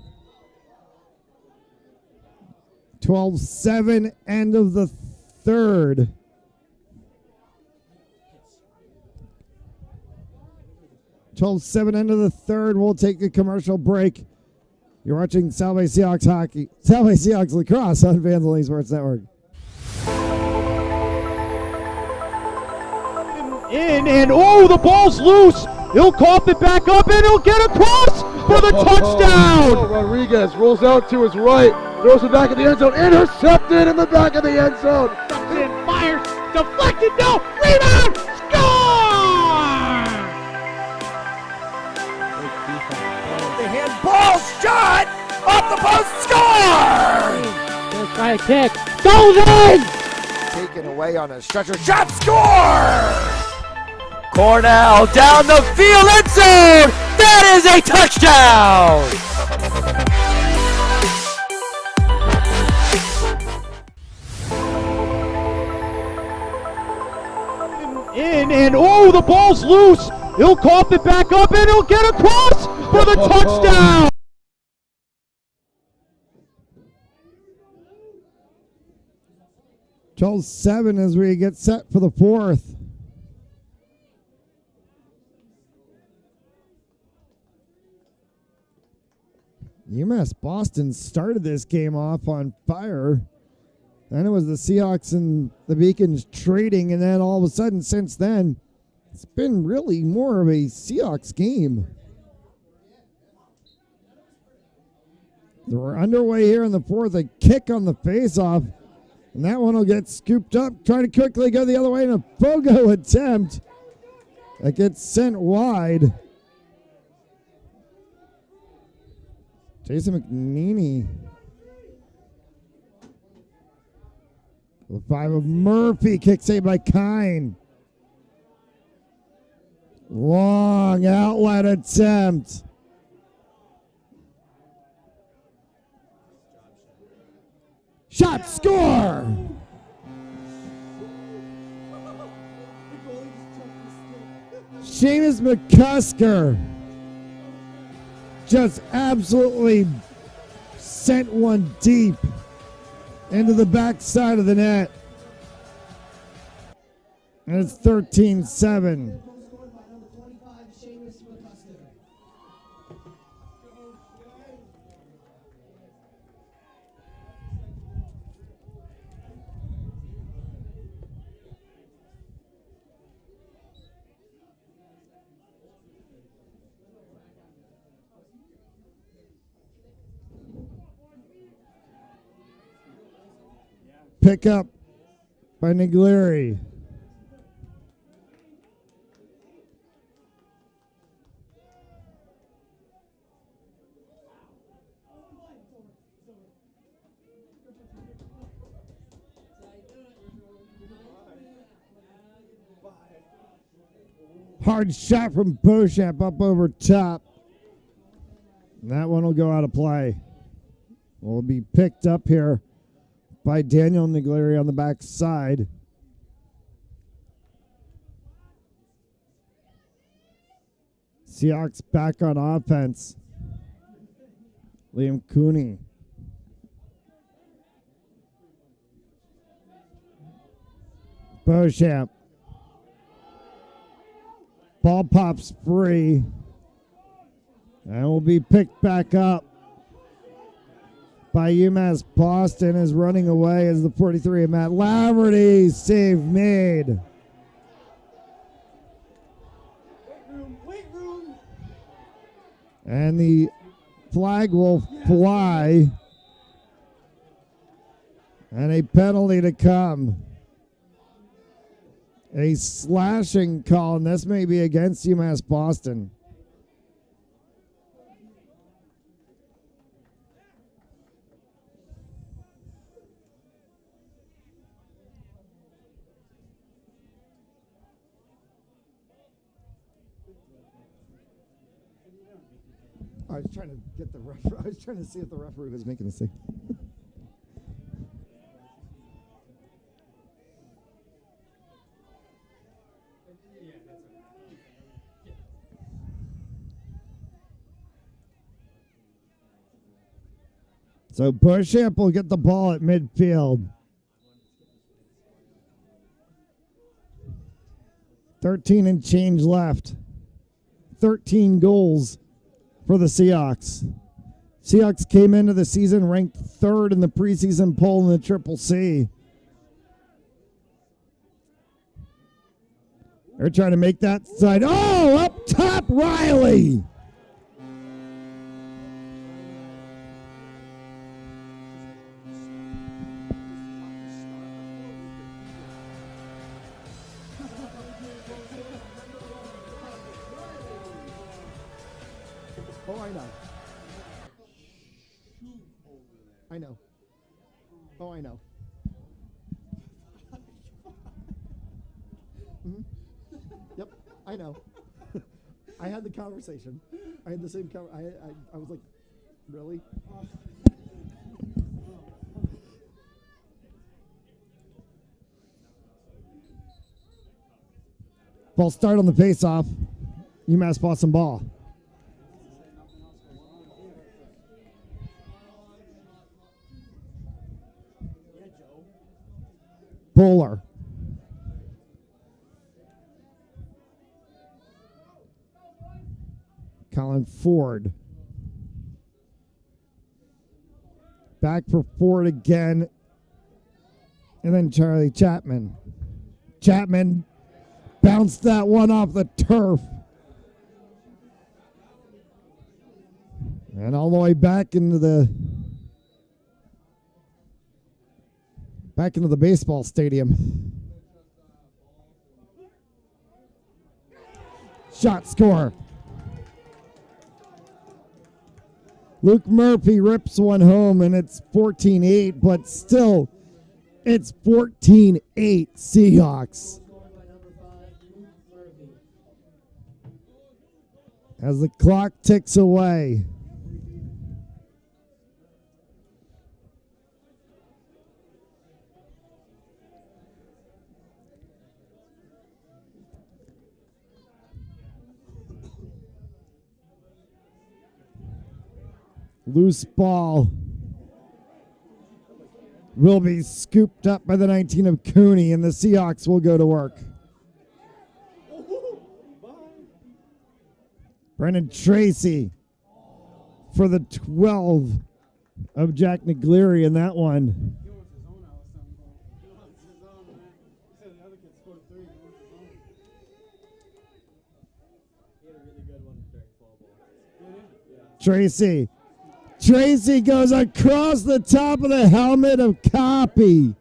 12-7, end of the third. End of the third. We'll take a commercial break. You're watching Salve Seahawks hockey, Salve Seahawks lacrosse on Vanzolini Sports Network. And oh, the ball's loose. He'll cough it back up, and he'll get across for the touchdown. Rodriguez rolls out to his right, throws it back in the end zone, intercepted in the back of the end zone. Comes in, fires, deflected, no, rebound, score! The handball shot off the post, score! Gonna try a kick, goes in! Taken away on a stretcher, shot, score! Cornell down the field, end zone! That is a touchdown! And oh, the ball's loose. He'll cough it back up, and he'll get across for the touchdown. Charles 7 as we get set for the fourth. UMass Boston started this game off on fire. Then it was the Seahawks and the Beacons trading, and then all of a sudden, since then, it's been really more of a Seahawks game. We're underway here in the fourth. A kick on the face-off, and that one will get scooped up. Trying to quickly go the other way in a Fogo attempt. That gets sent wide. Jason McNeely. The 5 of Murphy, kick saved by Kine. Long outlet attempt. Shot, score! Seamus McCusker just absolutely sent one deep into the back side of the net. And it's 13-7. Pick up by Niglieri. Hard shot from Beauchamp up over top. And that one will go out of play. Will be picked up here by Daniel Niglieri on the back side. Seahawks back on offense. Liam Cooney. Beauchamp. Ball pops free. And will be picked back up by UMass Boston, is running away as the 43 of Matt Laverty. Save made. Weight room. And the flag will fly. And a penalty to come. A slashing call, and this may be against UMass Boston. I was trying to get the referee. I was trying to see if the referee was making a thing. So Bochamp will get the ball at midfield. 13 and change left. 13 goals for the Seahawks. Seahawks came into the season ranked third in the preseason poll in the Triple C. They're trying to make that side. Oh, up top, Riley. Oh, I know. I know. Oh, I know. Mhm. Yep, I know. I had the conversation. I had the same I was like, really? Ball start on the face-off. UMass bought some ball. Bowler. Colin Ford. Back for Ford again. And then Charlie Chapman. Chapman bounced that one off the turf. And all the way back into the baseball stadium. Shot score. Luke Murphy rips one home, and it's 14-8, but still, it's 14-8 Seahawks. As the clock ticks away. Loose ball will be scooped up by the 19 of Cooney, and the Seahawks will go to work. Brendan Tracy for the 12 of Jack Naglieri in that one. Tracy goes across the top of the helmet of Copy.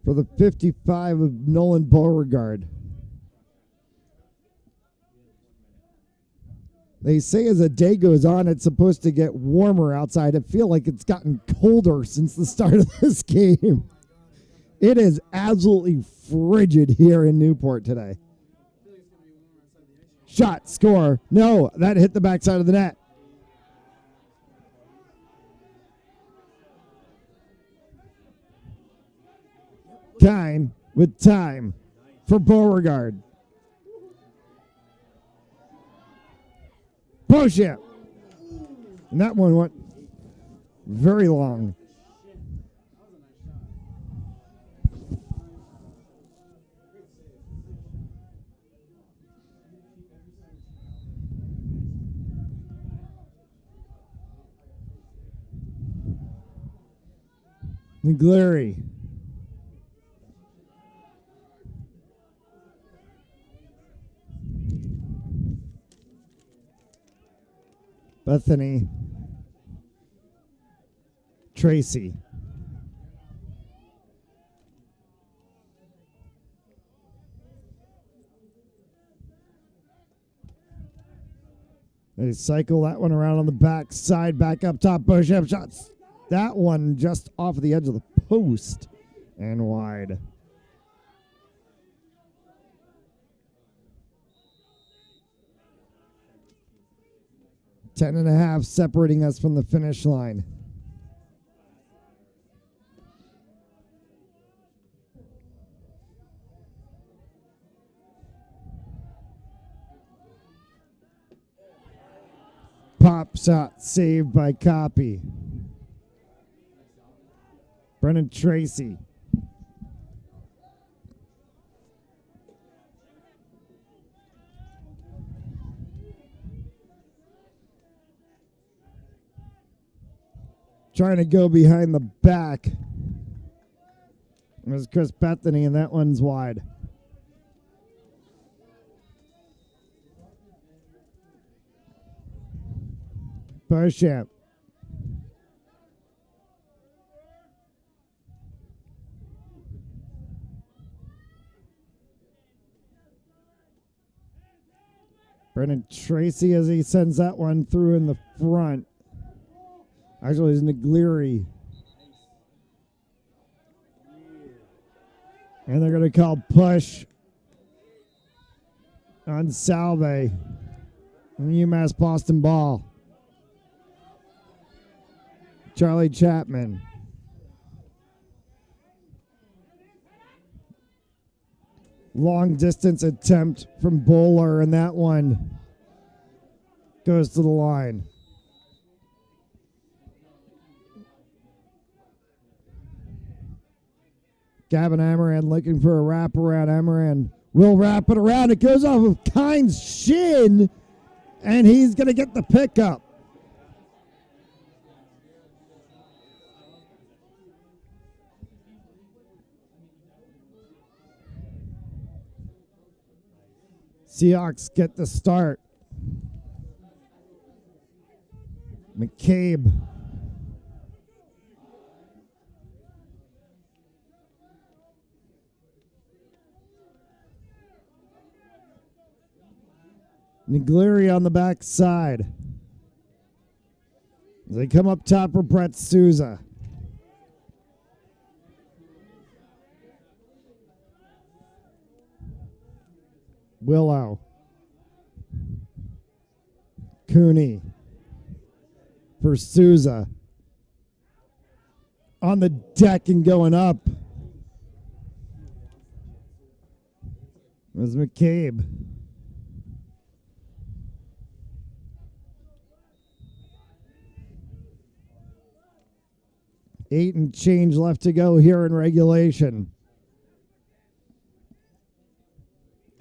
For the 55 of Nolan Beauregard. They say as the day goes on, it's supposed to get warmer outside. I feel like it's gotten colder since the start of this game. It is absolutely frigid here in Newport today. Shot, score. No, that hit the backside of the net. Kine with time for Beauregard. Bochamp. And that one went very long. Naglieri. Bethany. Tracy. They cycle that one around on the back side, back up top, push-up shots. That one just off of the edge of the post and wide. 10.5 separating us from the finish line. Pop shot saved by Copy. Brennan Tracy. Trying to go behind the back. It was Chris Bethany, and that one's wide. Beauchamp. Brennan Tracy as he sends that one through in the front. Actually, it's Naglieri. And they're going to call push on Salve. And UMass Boston ball. Charlie Chapman. Long distance attempt from Bowler, and that one goes to the line. Gavin Amaran looking for a wraparound. Amaran will wrap it around. It goes off of Kine's shin, and he's going to get the pickup. Seahawks get the start. McCabe. Naglieri on the back side. As they come up top for Brett Souza. Willow. Cooney. For Souza. On the deck and going up. It was McCabe. Eight and change left to go here in regulation.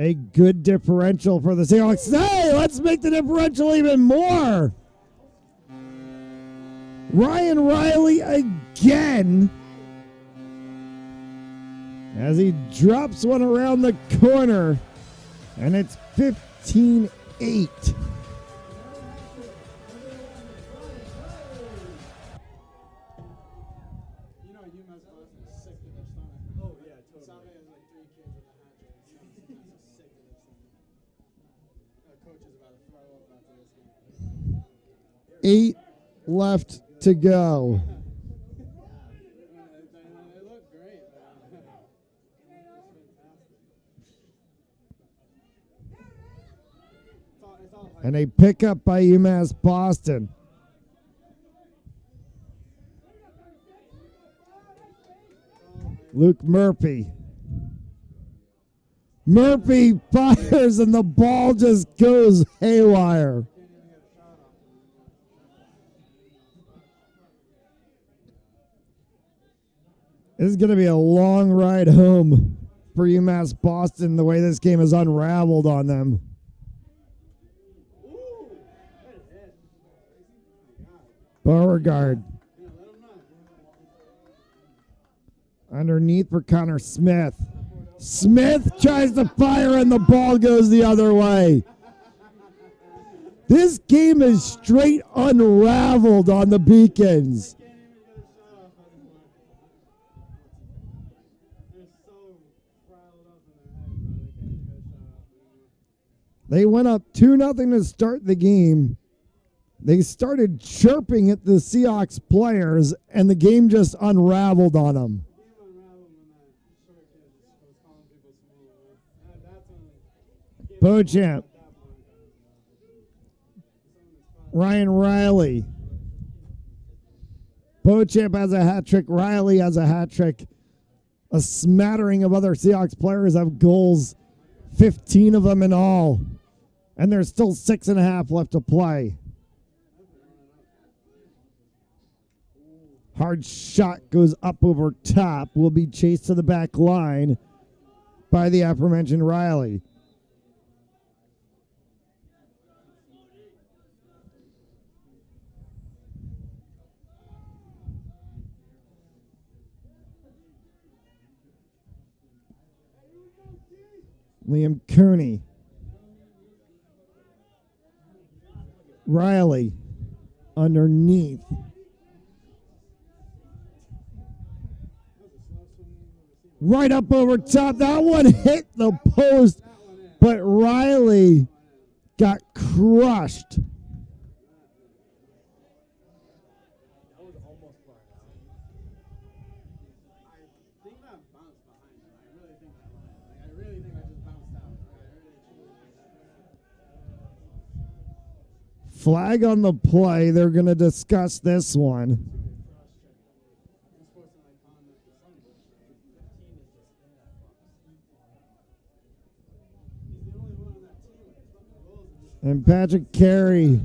A good differential for the Seahawks. Hey, let's make the differential even more. Ryan Riley again. As he drops one around the corner. And it's 15-8. Eight left to go. And a pickup by UMass Boston. Luke Murphy. Murphy fires and the ball just goes haywire. This is going to be a long ride home for UMass Boston, the way this game has unraveled on them. Beauregard. Underneath for Connor Smith. Smith tries to fire and the ball goes the other way. This game is straight unraveled on the Beacons. They went up 2-0 to start the game. They started chirping at the Seahawks players, and the game just unraveled on them. Beauchamp. Ryan Riley. Beauchamp has a hat trick. Riley has a hat trick. A smattering of other Seahawks players have goals, 15 of them in all. And there's still 6.5 left to play. Hard shot goes up over top. Will be chased to the back line by the aforementioned Riley. Liam Cooney. Riley underneath. Right up over top. That one hit the post, but Riley got crushed. Flag on the play. They're going to discuss this one. And Patrick Carey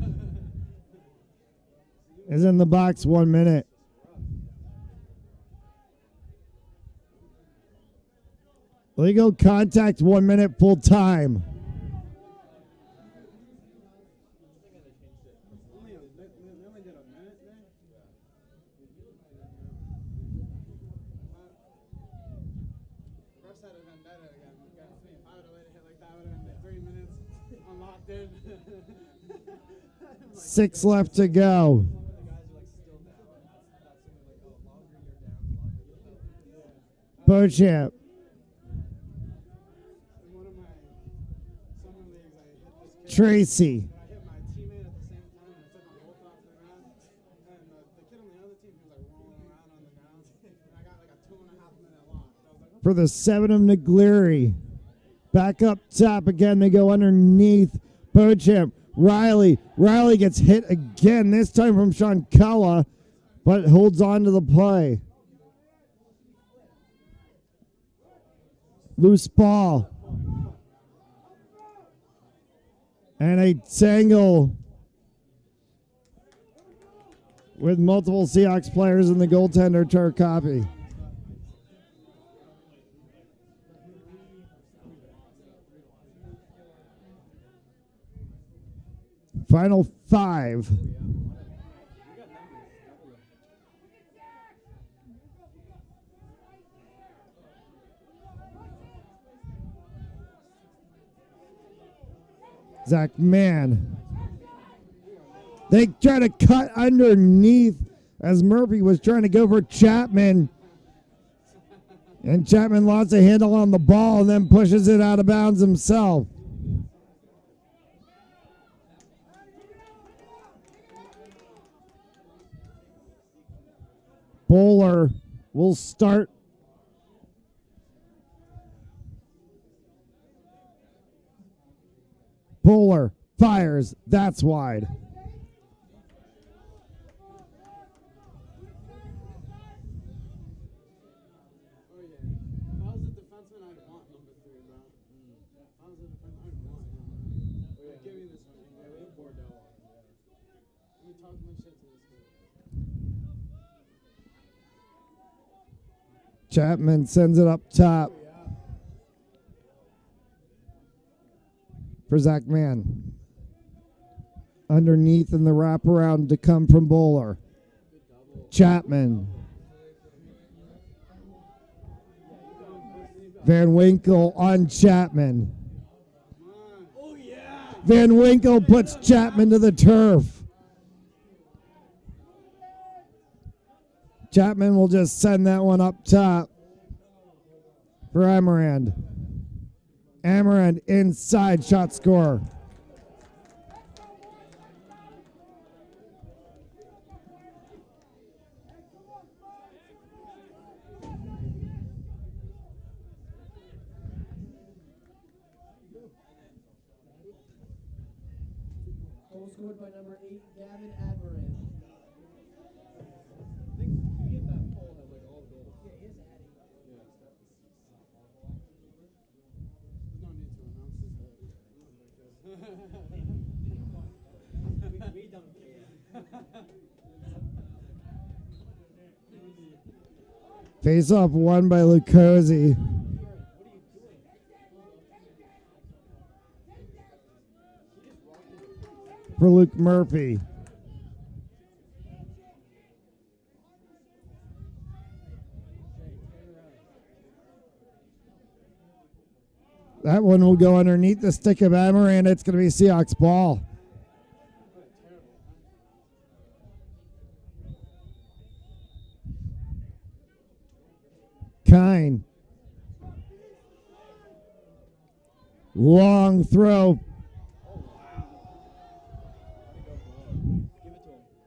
is in the box 1 minute. Legal contact 1 minute full time. Six left to go. Beauchamp. Tracy. For the 7 of Negleri. Back up top again. They go underneath. Beauchamp. Riley gets hit again, this time from Sean Kalla, but holds on to the play. Loose ball. And a tangle with multiple Seahawks players and the goaltender, Tarkopi. Final 5. Zach Mann. They try to cut underneath as Murphy was trying to go for Chapman. And Chapman lost a handle on the ball and then pushes it out of bounds himself. Bowler will start. Bowler fires. That's wide. Chapman sends it up top for Zach Mann. Underneath in the wraparound to come from Bowler. Chapman. Van Winkle on Chapman. Van Winkle puts Chapman to the turf. Chapman will just send that one up top for Amarand. Amarand inside, shot scorer. scored by number 8, Gavin Admiran. We don't care. Face off won by Lucosi. For Luke Murphy. That one will go underneath the stick of Amaran. It's going to be Seahawks ball. Kine. Long throw.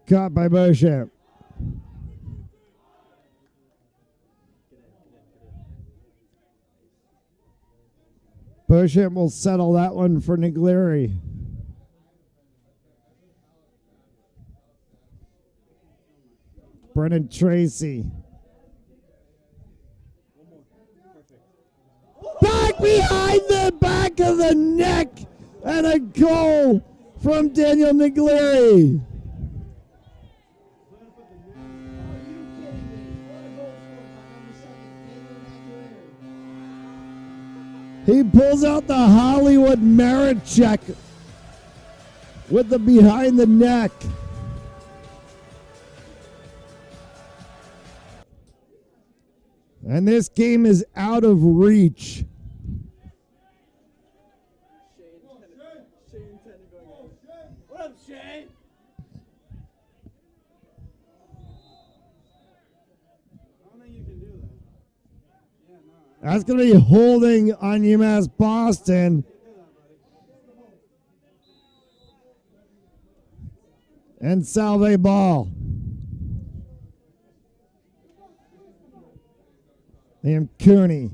Caught by Beauchamp. Beauchamp will settle that one for Niglieri. Brennan Tracy. Back behind the back of the neck, and a goal from Daniel Niglieri. He pulls out the Hollywood Marichek with the behind the neck. And this game is out of reach. What up, Shane? I don't think you can do that. Yeah, no. That's going to be holding on UMass Boston. And Salve ball. Liam Cooney.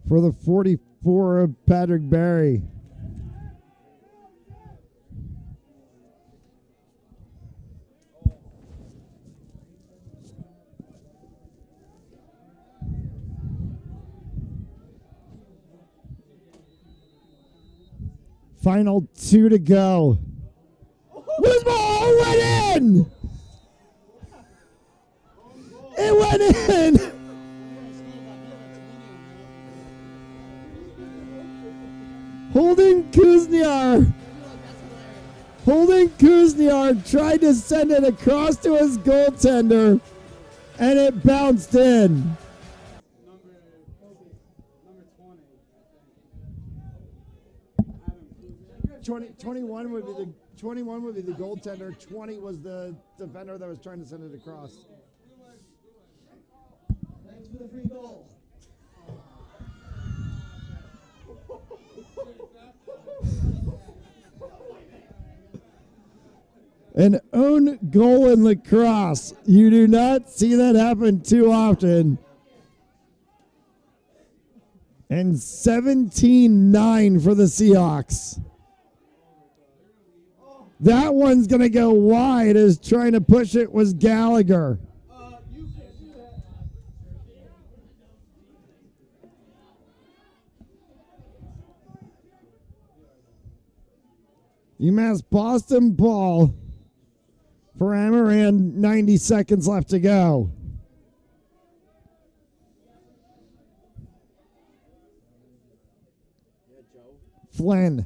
For the 44 of Patrick Barry. Final 2 to go. This ball went in! It went in! Holden Kuzniar tried to send it across to his goaltender, and it bounced in. 21 would be the goaltender. 20 was the defender that was trying to send it across. Thanks for the free goal. An own goal in lacrosse. You do not see that happen too often. And 17-9 for the Seahawks. That one's going to go wide as trying to push it was Gallagher. UMass Boston ball for Amaran, 90 seconds left to go. Flynn.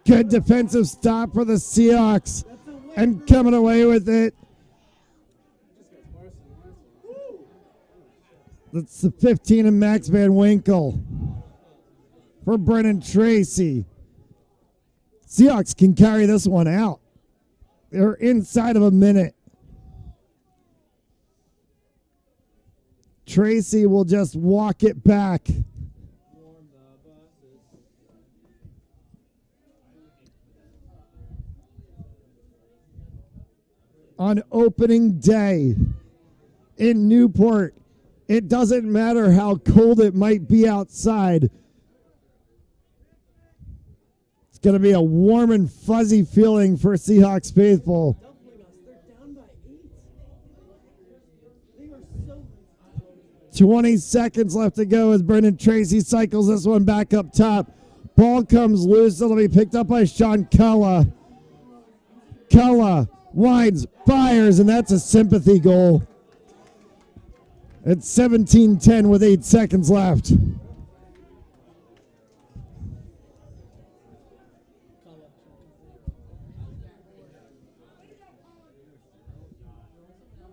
Good defensive stop for the Seahawks and coming away with it. That's the 15 of Max Van Winkle for Brennan Tracy. Seahawks can carry this one out. They're inside of a minute. Tracy will just walk it back. on opening day in Newport. It doesn't matter how cold it might be outside. It's going to be a warm and fuzzy feeling for Seahawks faithful. 20 seconds left to go as Brendan Tracy cycles this one back up top. Ball comes loose. It'll be picked up by Sean Culla. Culla winds, fires, and that's a sympathy goal. It's 17-10 with 8 seconds left.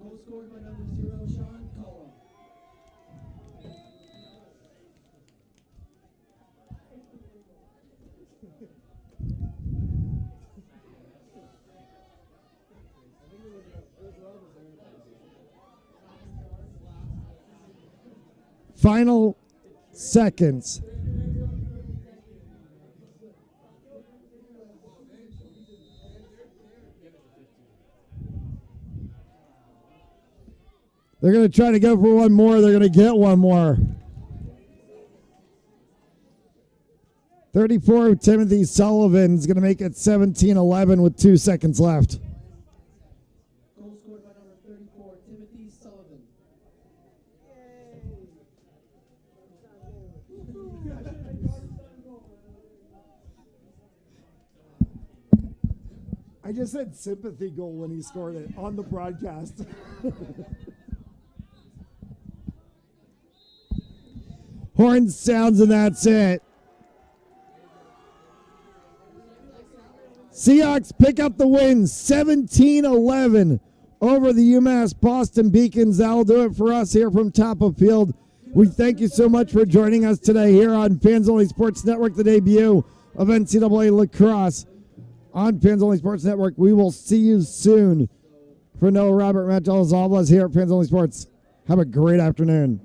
Goal scored by number 0, Sean Culla. Final seconds. They're going to try to go for one more. They're going to get one more. 34, Timothy Sullivan is going to make it 17-11 with 2 seconds left. Goal scored by number 34, Timothy Sullivan. I just said sympathy goal when he scored it on the broadcast. Horn sounds, and that's it. Seahawks pick up the win, 17-11 over the UMass Boston Beacons. That'll do it for us here from Top of Field. We thank you so much for joining us today here on Fans Only Sports Network, the debut of NCAA Lacrosse on Fans Only Sports Network. We will see you soon. For Noah Robert, Matt Jalazablas here at Fans Only Sports. Have a great afternoon.